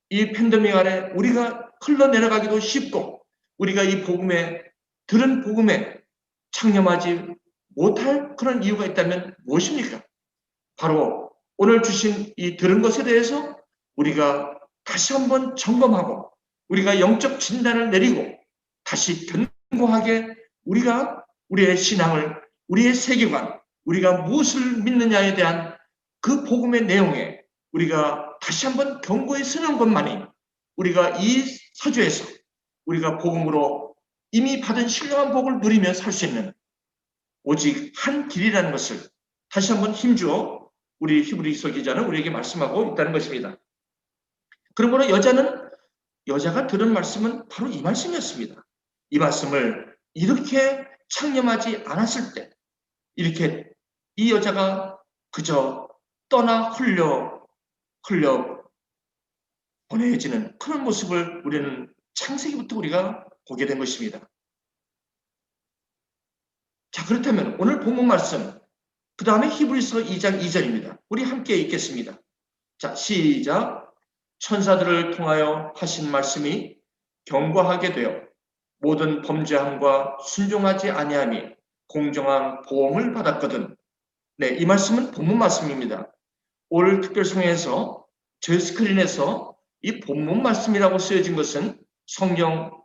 이 팬데믹 아래 우리가 흘러내려가기도 쉽고 우리가 이 복음에 들은 복음에 창념하지 못할 그런 이유가 있다면 무엇입니까? 바로 오늘 주신 이 들은 것에 대해서 우리가 다시 한번 점검하고 우리가 영적 진단을 내리고 다시 견고하게 우리가 우리의 신앙을, 우리의 세계관, 우리가 무엇을 믿느냐에 대한 그 복음의 내용에 우리가 다시 한번 견고히 서는 것만이 우리가 이 사주에서 우리가 복음으로 이미 받은 신령한 복을 누리며 살 수 있는 오직 한 길이라는 것을 다시 한번 힘주어 우리 히브리서 기자는 우리에게 말씀하고 있다는 것입니다. 그러므로 여자가 들은 말씀은 바로 이 말씀이었습니다. 이 말씀을 이렇게 창념하지 않았을 때 이렇게 이 여자가 그저 떠나 흘려 보내지는 그런 모습을 우리는 창세기부터 우리가 보게 된 것입니다. 자, 그렇다면 오늘 본문 말씀 그 다음에 히브리서 2장 2절입니다. 우리 함께 읽겠습니다. 자, 시작. 천사들을 통하여 하신 말씀이 견고하게 되어 모든 범죄함과 순종하지 아니함이 공정한 보응을 받았거든. 네, 이 말씀은 본문 말씀입니다. 올 특별성에서 제 스크린에서 이 본문 말씀이라고 쓰여진 것은 성경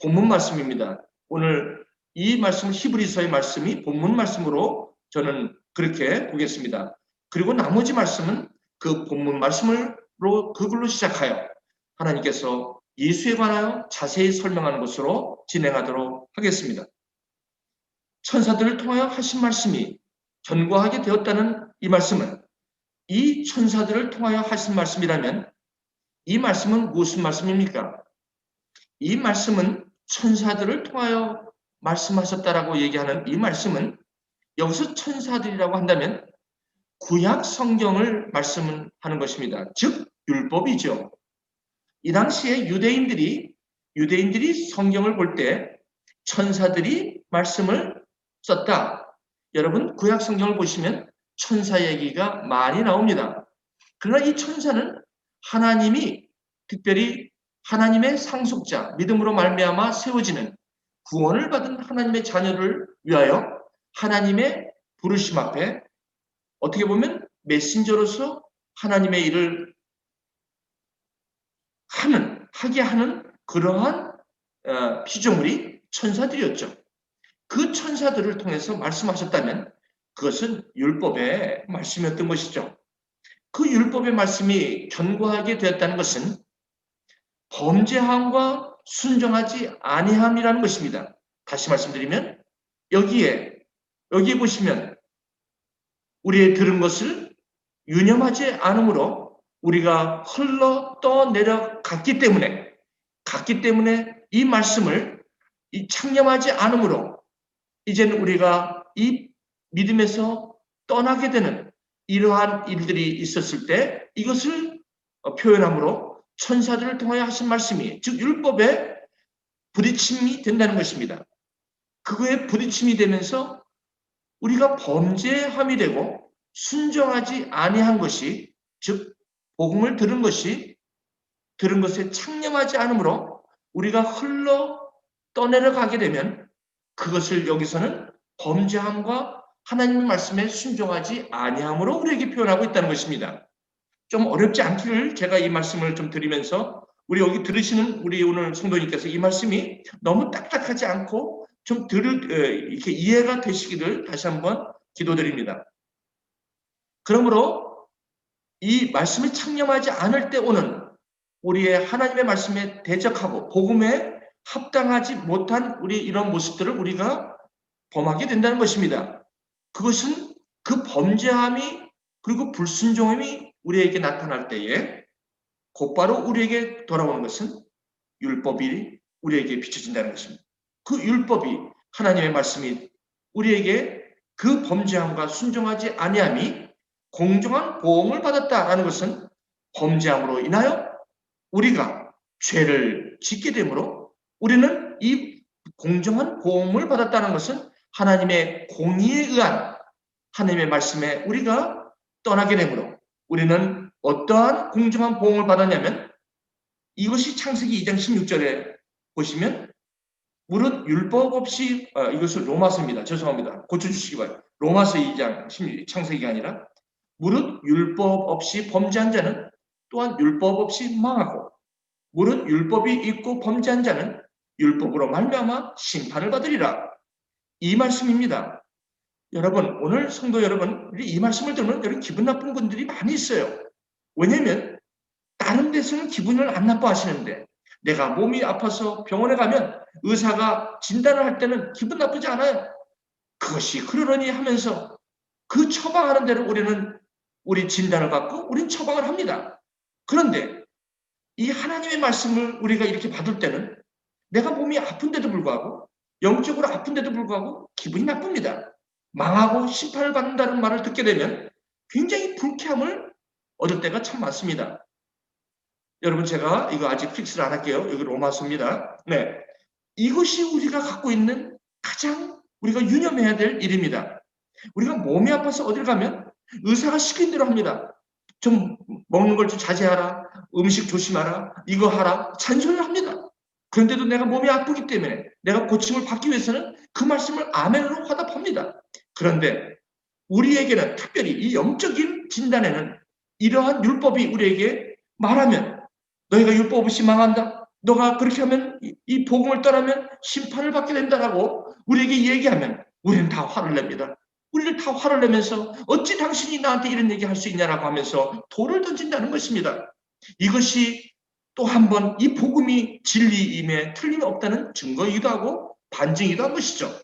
본문 말씀입니다. 오늘 이 말씀 히브리서의 말씀이 본문 말씀으로 저는 그렇게 보겠습니다. 그리고 나머지 말씀은 그 본문 말씀으로 그걸로 시작하여 하나님께서 예수에 관하여 자세히 설명하는 것으로 진행하도록 하겠습니다. 천사들을 통하여 하신 말씀이 견고하게 되었다는 이 말씀은 이 천사들을 통하여 하신 말씀이라면 이 말씀은 무슨 말씀입니까? 이 말씀은 천사들을 통하여 말씀하셨다라고 얘기하는 이 말씀은 여기서 천사들이라고 한다면 구약 성경을 말씀하는 것입니다. 즉 율법이죠. 이 당시에 유대인들이 성경을 볼 때 천사들이 말씀을 썼다. 여러분 구약 성경을 보시면 천사 얘기가 많이 나옵니다. 그러나 이 천사는 하나님이 특별히 하나님의 상속자, 믿음으로 말미암아 세워지는 구원을 받은 하나님의 자녀를 위하여 하나님의 부르심 앞에 어떻게 보면 메신저로서 하나님의 일을 하게 하는 그러한 피조물이 천사들이었죠. 그 천사들을 통해서 말씀하셨다면 그것은 율법의 말씀이었던 것이죠. 그 율법의 말씀이 견고하게 되었다는 것은 범죄함과 순종하지 아니함이라는 것입니다. 다시 말씀드리면 여기에 보시면 우리의 들은 것을 유념하지 않으므로 우리가 흘러 떠내려갔기 때문에 이 말씀을 창념하지 않으므로 이제는 우리가 이 믿음에서 떠나게 되는 이러한 일들이 있었을 때 이것을 표현함으로 천사들을 통하여 하신 말씀이 즉 율법의 부딪힘이 된다는 것입니다. 그거에 부딪힘이 되면서 우리가 범죄함이 되고 순종하지 아니한 것이 즉 복음을 들은 것에 창념하지 않으므로 우리가 흘러 떠내려가게 되면 그것을 여기서는 범죄함과 하나님의 말씀에 순종하지 아니함으로 우리에게 표현하고 있다는 것입니다. 좀 어렵지 않기를 제가 이 말씀을 좀 드리면서 우리 여기 들으시는 우리 오늘 성도님께서 이 말씀이 너무 딱딱하지 않고 좀 이렇게 이해가 되시기를 다시 한번 기도드립니다. 그러므로 이 말씀을 창념하지 않을 때 오는 우리의 하나님의 말씀에 대적하고 복음에 합당하지 못한 우리 이런 모습들을 우리가 범하게 된다는 것입니다. 그것은 그 범죄함이 그리고 불순종함이 우리에게 나타날 때에 곧바로 우리에게 돌아오는 것은 율법이 우리에게 비춰진다는 것입니다. 그 율법이 하나님의 말씀이 우리에게 그 범죄함과 순종하지 아니함이 공정한 보응을 받았다라는 것은 범죄함으로 인하여 우리가 죄를 짓게 되므로 우리는 이 공정한 보응을 받았다는 것은 하나님의 공의에 의한 하나님의 말씀에 우리가 떠나게 되므로 우리는 어떠한 공정한 보응을 받았냐면 이것이 창세기 2장 16절에 보시면 무릇 율법 없이 이것은 로마서입니다. 죄송합니다. 고쳐주시기 바랍니다. 로마서 2장 16 창세기가 아니라 무릇 율법 없이 범죄한 자는 또한 율법 없이 망하고 무릇 율법이 있고 범죄한 자는 율법으로 말미암아 심판을 받으리라. 이 말씀입니다. 여러분 오늘 성도 여러분 이 말씀을 들으면 여러분 기분 나쁜 분들이 많이 있어요. 왜냐하면 다른 데서는 기분을 안 나빠하시는데 내가 몸이 아파서 병원에 가면 의사가 진단을 할 때는 기분 나쁘지 않아요. 그것이 그러려니 하면서 그 처방하는 대로 우리 진단을 받고 우리는 처방을 합니다. 그런데 이 하나님의 말씀을 우리가 이렇게 받을 때는 내가 몸이 아픈데도 불구하고 영적으로 아픈데도 불구하고 기분이 나쁩니다. 망하고 심판을 받는다는 말을 듣게 되면 굉장히 불쾌함을 얻을 때가 참 많습니다. 여러분 제가 이거 아직 픽스를 안 할게요. 여기 로마서입니다. 네, 이것이 우리가 갖고 있는 가장 우리가 유념해야 될 일입니다. 우리가 몸이 아파서 어딜 가면 의사가 시킨 대로 합니다. 좀 먹는 걸 좀 자제하라. 음식 조심하라. 이거 하라. 잔소리를 합니다. 그런데도 내가 몸이 아프기 때문에 내가 고침을 받기 위해서는 그 말씀을 아멘으로 화답합니다. 그런데 우리에게는 특별히 이 영적인 진단에는 이러한 율법이 우리에게 말하면 너희가 율법 없이 망한다. 너가 그렇게 하면 이 복음을 떠나면 심판을 받게 된다라고 우리에게 얘기하면 우리는 다 화를 냅니다. 우리를 다 화를 내면서 어찌 당신이 나한테 이런 얘기 할 수 있냐라고 하면서 돌을 던진다는 것입니다. 이것이 또 한 번 이 복음이 진리임에 틀림이 없다는 증거이기도 하고 반증이기도 한 것이죠.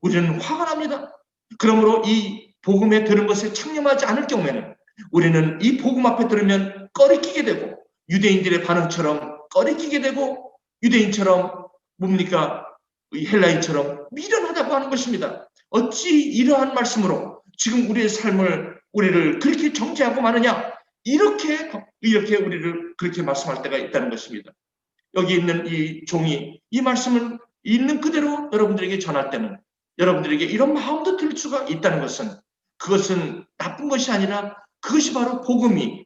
우리는 화가 납니다. 그러므로 이 복음에 들은 것에 창념하지 않을 경우에는 우리는 이 복음 앞에 들으면 꺼리끼게 되고 유대인들의 반응처럼 꺼리끼게 되고 유대인처럼 뭡니까? 헬라인처럼 미련하다고 하는 것입니다. 어찌 이러한 말씀으로 지금 우리의 삶을 우리를 그렇게 정죄하고 마느냐? 이렇게 우리를 그렇게 말씀할 때가 있다는 것입니다. 여기 있는 이 종이 이 말씀을 있는 그대로 여러분들에게 전할 때는 여러분들에게 이런 마음도 들 수가 있다는 것은 그것은 나쁜 것이 아니라 그것이 바로 복음이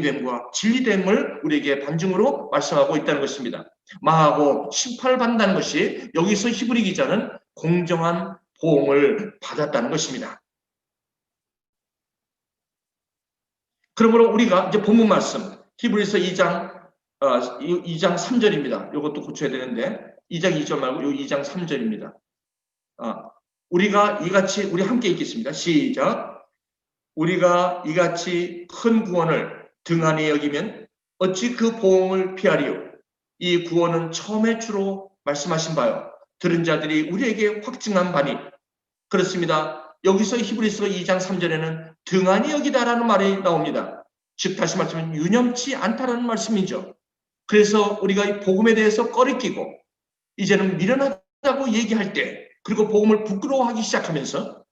됨과 진리됨을 우리에게 반증으로 말씀하고 있다는 것입니다. 망하고 심판을 받는다는 것이 여기서 히브리 기자는 공정한 보응을 받았다는 것입니다. 그러므로 우리가 이제 본문 말씀 히브리서 2장 3절입니다. 이것도 고쳐야 되는데 2장 2절 말고 요 2장 3절입니다. 우리가 이같이 우리 함께 읽겠습니다. 시작. 우리가 이같이 큰 구원을 등한히 여기면 어찌 그 보응을 피하리요. 이 구원은 처음에 주로 말씀하신 바요. 들은 자들이 우리에게 확증한 바니 그렇습니다. 여기서 히브리서 2장 3절에는 등한히 여기다라는 말이 나옵니다. 즉 다시 말하면 유념치 않다라는 말씀이죠. 그래서 우리가 이 복음에 대해서 꺼리끼고 이제는 미련하다고 얘기할 때 그리고 복음을 부끄러워하기 시작하면서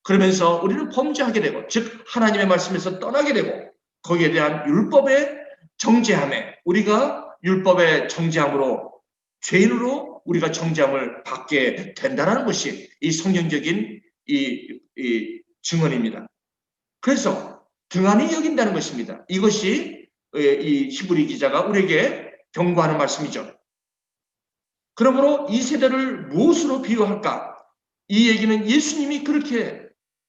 그러면서 우리는 범죄하게 되고 즉 하나님의 말씀에서 떠나게 되고 거기에 대한 율법의 정죄함에 우리가 율법의 정죄함으로 죄인으로 우리가 정죄함을 받게 된다는 것이 이 성경적인 이 증언입니다. 그래서 등한히 여긴다는 것입니다. 이것이 이 히브리 기자가 우리에게 경고하는 말씀이죠. 그러므로 이 세대를 무엇으로 비유할까? 이 얘기는 예수님이 그렇게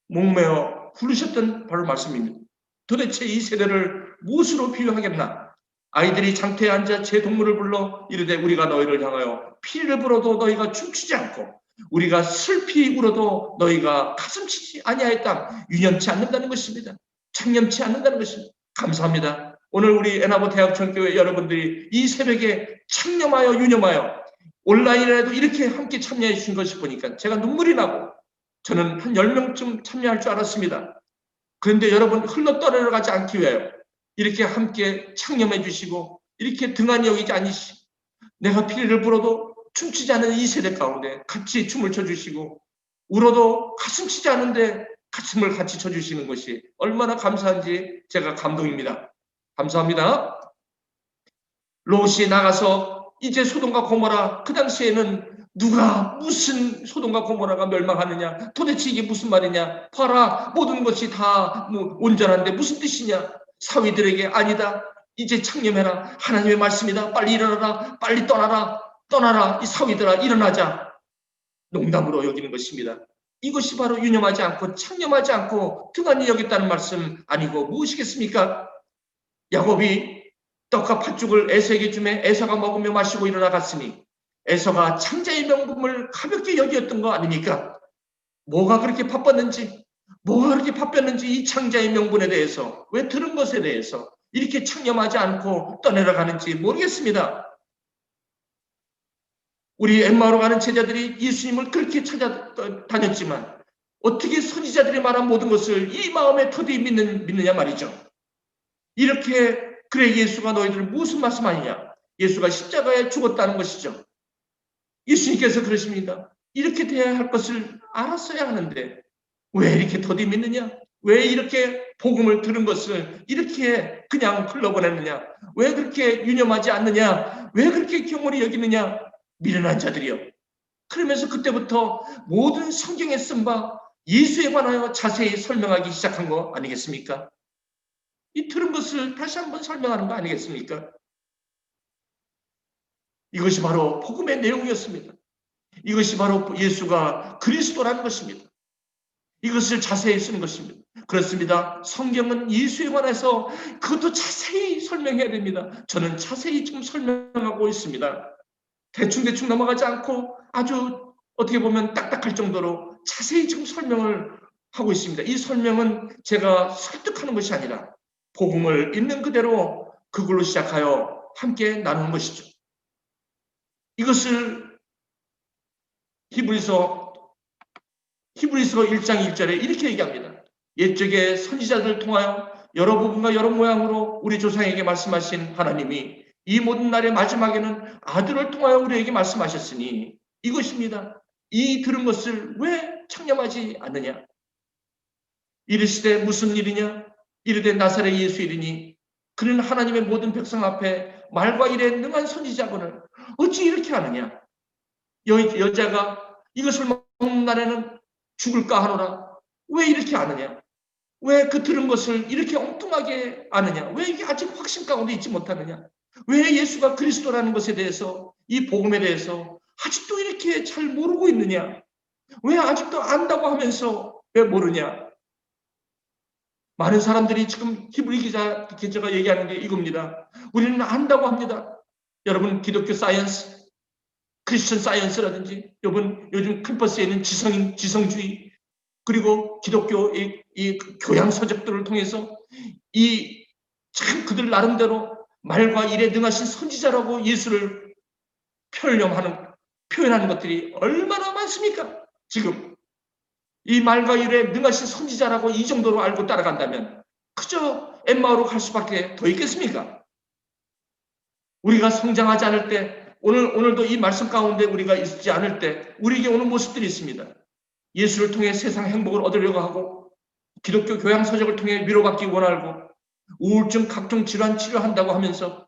목매어 부르셨던 바로 말씀입니다. 도대체 이 세대를 무엇으로 비유하겠나? 아이들이 장터에 앉아 제 동물을 불러 이르되 우리가 너희를 향하여 피를 불어도 너희가 춤추지 않고 우리가 슬피 울어도 너희가 가슴치지 아니하였다. 유념치 않는다는 것입니다. 창념치 않는다는 것입니다. 감사합니다. 오늘 우리 에나보 대학천교회 여러분들이 이 새벽에 창념하여 유념하여 온라인에도 이렇게 함께 참여해 주신 것을 보니까 제가 눈물이 나고 저는 한 10명쯤 참여할 줄 알았습니다. 그런데 여러분 흘러 떨어가지 않기 위하여 이렇게 함께 창념해 주시고 이렇게 등한히 여기지 않으시 내가 피리를 불어도 춤추지 않은 이 세대 가운데 같이 춤을 춰주시고 울어도 가슴 치지 않은데 가슴을 같이 쳐주시는 것이 얼마나 감사한지 제가 감동입니다. 감사합니다. 롯이 나가서 이제 소돔과 고모라 그 당시에는 누가 무슨 소돔과 고모라가 멸망하느냐 도대체 이게 무슨 말이냐 봐라 모든 것이 다 온전한데 무슨 뜻이냐 사위들에게 아니다 이제 창념해라 하나님의 말씀이다 빨리 일어나라 빨리 떠나라 이 사위들아 일어나자 농담으로 여기는 것입니다. 이것이 바로 유념하지 않고 창념하지 않고 등한히 여겼다는 말씀 아니고 무엇이겠습니까? 야곱이 떡과 팥죽을 에서에게 주매 에서가 먹으며 마시고 일어나갔으니 에서가 창자의 명분을 가볍게 여겼던 거 아닙니까? 뭐가 그렇게 바빴는지 이 창자의 명분에 대해서 왜 들은 것에 대해서 이렇게 창념하지 않고 떠내려가는지 모르겠습니다. 우리 엠마오로 가는 제자들이 예수님을 그렇게 찾아다녔지만 어떻게 선지자들이 말한 모든 것을 이 마음에 터디 믿느냐 말이죠. 이렇게 그래 예수가 너희들 무슨 말씀하느냐 예수가 십자가에 죽었다는 것이죠. 예수님께서 그러십니다. 이렇게 돼야 할 것을 알았어야 하는데 왜 이렇게 더디 믿느냐? 왜 이렇게 복음을 들은 것을 이렇게 그냥 흘러보내느냐? 왜 그렇게 유념하지 않느냐? 왜 그렇게 경홀히 여기느냐? 미련한 자들이요. 그러면서 그때부터 모든 성경에 쓴 바 예수에 관하여 자세히 설명하기 시작한 거 아니겠습니까? 이 들은 것을 다시 한번 설명하는 거 아니겠습니까? 이것이 바로 복음의 내용이었습니다. 이것이 바로 예수가 그리스도라는 것입니다. 이것을 자세히 쓰는 것입니다. 그렇습니다. 성경은 예수에 관해서 그것도 자세히 설명해야 됩니다. 저는 자세히 지금 설명하고 있습니다. 대충 넘어가지 않고 아주 어떻게 보면 딱딱할 정도로 자세히 지금 설명을 하고 있습니다. 이 설명은 제가 설득하는 것이 아니라 복음을 있는 그대로 그걸로 시작하여 함께 나누는 것이죠. 이것을 히브리서 1장 1절에 이렇게 얘기합니다. 옛적의 선지자들을 통하여 여러 부분과 여러 모양으로 우리 조상에게 말씀하신 하나님이 이 모든 날의 마지막에는 아들을 통하여 우리에게 말씀하셨으니 이것입니다. 이 들은 것을 왜 창념하지 않느냐? 이르시되 무슨 일이냐? 이르되 나사렛 예수 이르니 그는 하나님의 모든 백성 앞에 말과 일에 능한 선지자거늘 어찌 이렇게 하느냐? 여자가 이것을 먹는 날에는 죽을까 하노라. 왜 이렇게 아느냐? 왜 그 들은 것을 이렇게 엉뚱하게 아느냐? 왜 이게 아직 확신 가운데 있지 못하느냐? 왜 예수가 그리스도라는 것에 대해서, 이 복음에 대해서 아직도 이렇게 잘 모르고 있느냐? 왜 아직도 안다고 하면서 왜 모르냐? 많은 사람들이 지금 히브리 기자가 얘기하는 게 이겁니다. 우리는 안다고 합니다. 여러분 기독교 사이언스, 크리스천 사이언스라든지 요즘 캠퍼스에 있는 지성주의 그리고 기독교 이 교양 서적들을 통해서 참 그들 나름대로 말과 일에 능하신 선지자라고 예수를 표현하는 것들이 얼마나 많습니까? 지금 이 말과 일에 능하신 선지자라고 이 정도로 알고 따라간다면 그저 엠마오로 갈 수밖에 더 있겠습니까? 우리가 성장하지 않을 때 오늘도 이 말씀 가운데 우리가 있지 않을 때 우리에게 오는 모습들이 있습니다. 예수를 통해 세상 행복을 얻으려고 하고 기독교 교양 서적을 통해 위로받기 원하고 우울증 각종 질환 치료한다고 하면서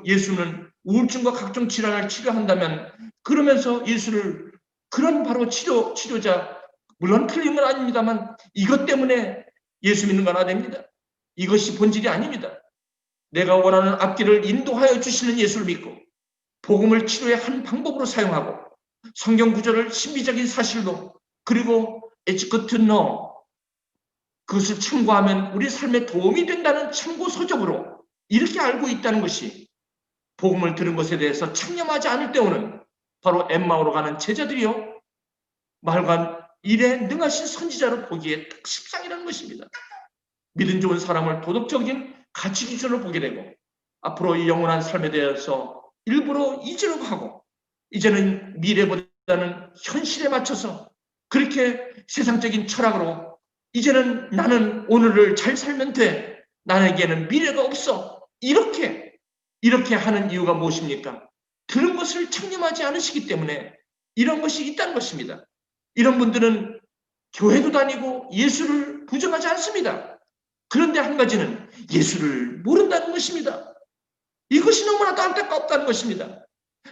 예수는 우울증과 각종 질환을 치료한다면 그러면서 예수를 그런 바로 치료자 물론 틀린 건 아닙니다만 이것 때문에 예수 믿는 건 아닙니다. 이것이 본질이 아닙니다. 내가 원하는 앞길을 인도하여 주시는 예수를 믿고 복음을 치료의 한 방법으로 사용하고 성경 구절을 신비적인 사실로 그리고 It's good to know 그것을 참고하면 우리 삶에 도움이 된다는 참고 서적으로 이렇게 알고 있다는 것이 복음을 들은 것에 대해서 창념하지 않을 때 오는 바로 엠마오로 가는 제자들이요 말과 일에 능하신 선지자로 보기에 특십상이라는 것입니다. 믿음 좋은 사람을 도덕적인 가치 기준으로 보게 되고 앞으로 이 영원한 삶에 대해서 일부러 잊으려고 하고 이제는 미래보다는 현실에 맞춰서 그렇게 세상적인 철학으로 이제는 나는 오늘을 잘 살면 돼. 나에게는 미래가 없어. 이렇게 하는 이유가 무엇입니까? 들은 것을 창념하지 않으시기 때문에 이런 것이 있다는 것입니다. 이런 분들은 교회도 다니고 예수를 부정하지 않습니다. 그런데 한 가지는 예수를 모른다는 것입니다. 이것이 너무나도 안타깝다는 것입니다.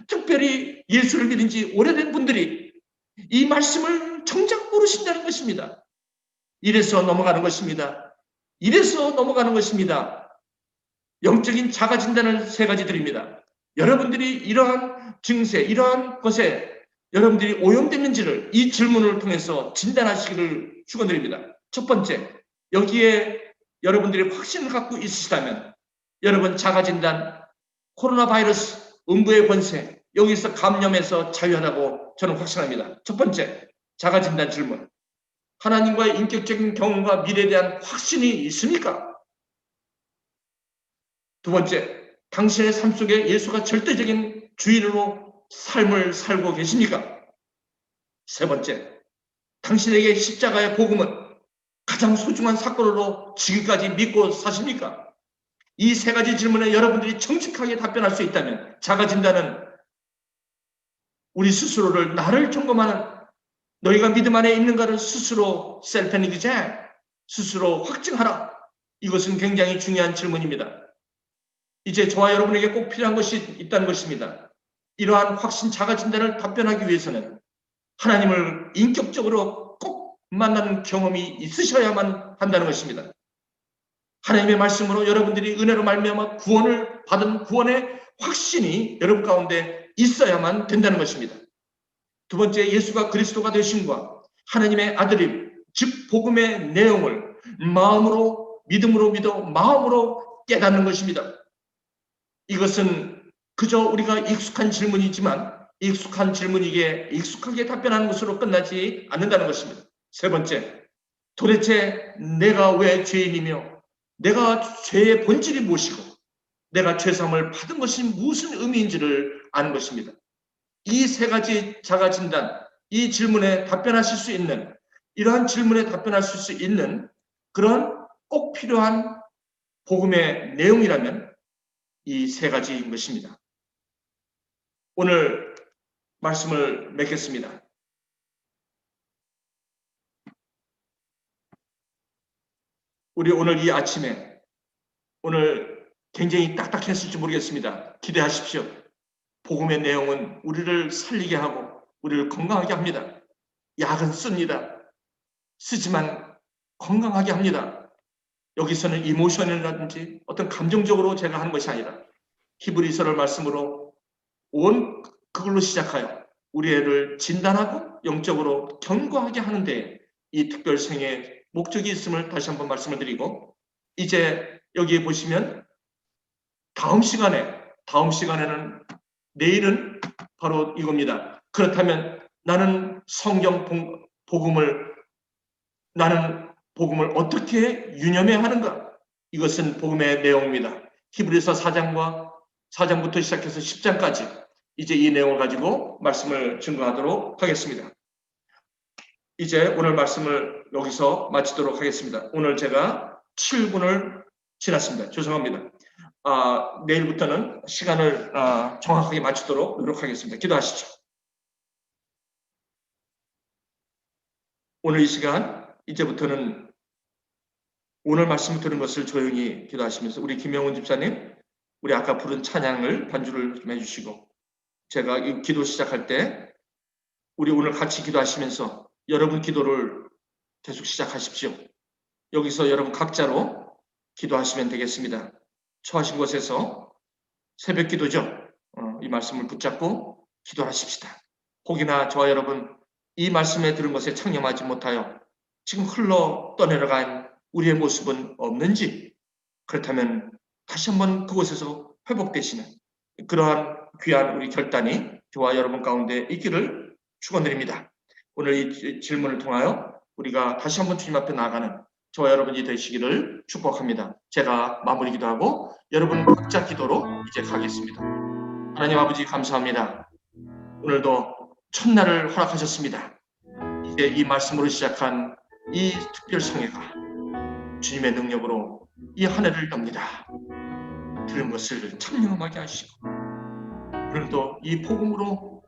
특별히 예수를 믿은 지 오래된 분들이 이 말씀을 정작 모르신다는 것입니다. 이래서 넘어가는 것입니다. 영적인 자가 진단을 3가지 드립니다. 여러분들이 이러한 증세, 이러한 것에 여러분들이 오염됐는지를 이 질문을 통해서 진단하시기를 축원드립니다. 첫 번째, 여기에 여러분들이 확신을 갖고 있으시다면 여러분 자가 진단, 코로나 바이러스, 음부의 권세, 여기서 감염에서 자유하다고 저는 확신합니다. 첫 번째, 자가 진단 질문. 하나님과의 인격적인 경험과 미래에 대한 확신이 있습니까? 두 번째, 당신의 삶 속에 예수가 절대적인 주인으로 삶을 살고 계십니까? 세 번째, 당신에게 십자가의 복음은 가장 소중한 사건으로 지금까지 믿고 사십니까? 이 3가지 질문에 여러분들이 정직하게 답변할 수 있다면 자가 진단은 우리 스스로를 나를 점검하는 너희가 믿음 안에 있는가를 스스로 셀프 exam, 스스로 확증하라. 이것은 굉장히 중요한 질문입니다. 이제 저와 여러분에게 꼭 필요한 것이 있다는 것입니다. 이러한 확신 자가 진단을 답변하기 위해서는 하나님을 인격적으로 꼭 만나는 경험이 있으셔야만 한다는 것입니다. 하나님의 말씀으로 여러분들이 은혜로 말미암아 구원을 받은 구원의 확신이 여러분 가운데 있어야만 된다는 것입니다. 두 번째, 예수가 그리스도가 되심과 하나님의 아들임, 즉 복음의 내용을 마음으로 믿음으로 믿어 마음으로 깨닫는 것입니다. 이것은 그저 우리가 익숙한 질문이지만 익숙한 질문이기에 익숙하게 답변하는 것으로 끝나지 않는다는 것입니다. 세 번째, 도대체 내가 왜 죄인이며 내가 죄의 본질이 무엇이고 내가 죄사함을 받은 것이 무슨 의미인지를 아는 것입니다. 이 세 가지 자가진단, 이 질문에 답변하실 수 있는, 이러한 질문에 답변하실 수 있는 그런 꼭 필요한 복음의 내용이라면 이 세 가지인 것입니다. 오늘 말씀을 맺겠습니다. 우리 오늘 이 아침에 오늘 굉장히 딱딱했을지 모르겠습니다. 기대하십시오. 복음의 내용은 우리를 살리게 하고 우리를 건강하게 합니다. 약은 씁니다. 쓰지만 건강하게 합니다. 여기서는 이모션이라든지 어떤 감정적으로 제가 하는 것이 아니라 히브리서를 말씀으로 그걸로 시작하여 우리 애를 진단하고 영적으로 견고하게 하는데 이 특별생의 목적이 있음을 다시 한번 말씀을 드리고, 이제 여기에 보시면 다음 시간에는 내일은 바로 이겁니다. 그렇다면 나는 나는 복음을 어떻게 유념해야 하는가? 이것은 복음의 내용입니다. 히브리서 4장부터 시작해서 10장까지 이제 이 내용을 가지고 말씀을 증거하도록 하겠습니다. 이제 오늘 말씀을 여기서 마치도록 하겠습니다. 오늘 제가 7분을 지났습니다. 죄송합니다. 내일부터는 시간을 정확하게 맞추도록 노력하겠습니다. 기도하시죠. 오늘 이 시간 이제부터는 오늘 말씀을 들은 것을 조용히 기도하시면서 우리 김영훈 집사님, 우리 아까 부른 찬양을 반주를 좀 해주시고, 제가 이 기도 시작할 때 우리 오늘 같이 기도하시면서 여러분 기도를 계속 시작하십시오. 여기서 여러분 각자로 기도하시면 되겠습니다. 처하신 곳에서 새벽 기도죠. 이 말씀을 붙잡고 기도하십시다. 혹이나 저와 여러분 이 말씀에 들은 것에 창념하지 못하여 지금 흘러 떠내려간 우리의 모습은 없는지, 그렇다면 다시 한번 그곳에서 회복되시는 그러한 귀한 우리 결단이 저와 여러분 가운데 있기를 축원드립니다. 오늘 이 질문을 통하여 우리가 다시 한번 주님 앞에 나아가는 저와 여러분이 되시기를 축복합니다. 제가 마무리 기도하고 여러분 각자 기도로 이제 가겠습니다. 하나님 아버지 감사합니다. 오늘도 첫날을 허락하셨습니다. 이제 이 말씀으로 시작한 이 특별성회가 주님의 능력으로 이 한 해를 엽니다. 들은 것을 참여하게 하시고 오늘도 이 복음으로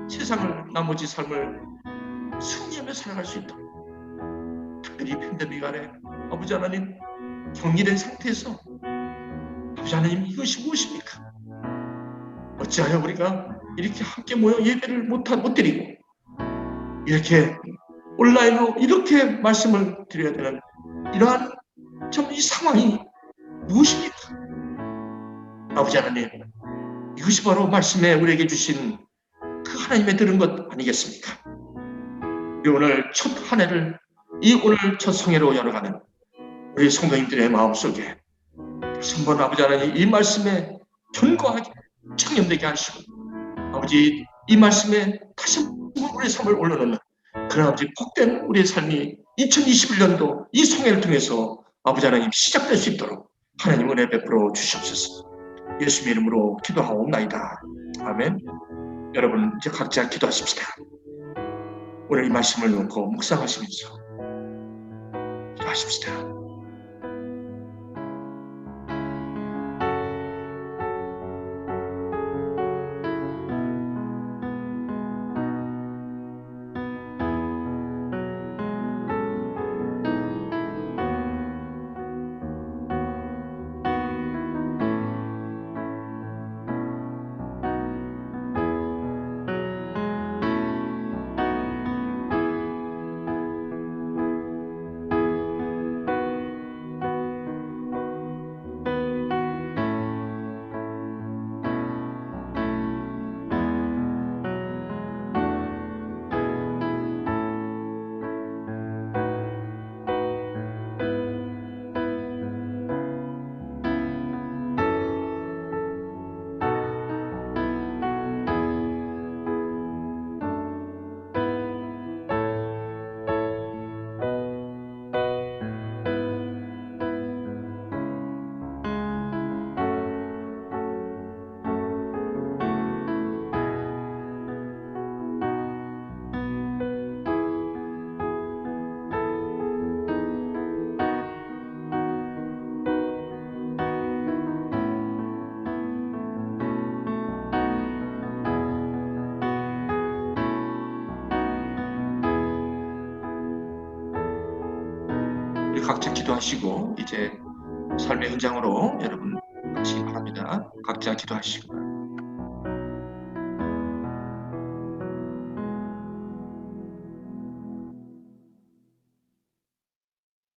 세상을 나머지 삶을 승리하며 살아갈 수 있도록, 특별히 팬데믹 안에 아버지 하나님 격리된 상태에서 아버지 하나님 이것이 무엇입니까? 어찌하여 우리가 이렇게 함께 모여 예배를 못 드리고 이렇게 온라인으로 이렇게 말씀을 드려야 되는 이러한 참 이 상황이 무엇입니까? 아버지 하나님, 이것이 바로 말씀에 우리에게 주신 그 하나님의 들은 것 아니겠습니까? 우리 오늘 첫 한 해를 이 오늘 첫 성회로 열어가는 우리 성도님들의 마음속에 다시 한번 아버지 하나님 이 말씀에 견고하게 청렴되게 하시고 아버지 이 말씀에 다시 한번 우리의 삶을 올려놓는 그런 아버지 복된 우리의 삶이 2021년도 이 성회를 통해서 아버지 하나님 시작될 수 있도록 하나님 은혜 베풀어 주시옵소서. 예수님의 이름으로 기도하옵나이다. 아멘. 여러분 이제 각자 기도하십시다. 오늘 이 말씀을 놓고 묵상하시면서 기도하십시다. 기도하시고 이제 삶의 현장으로 여러분 가시기 바랍니다. 각자 기도하시기 바랍니다.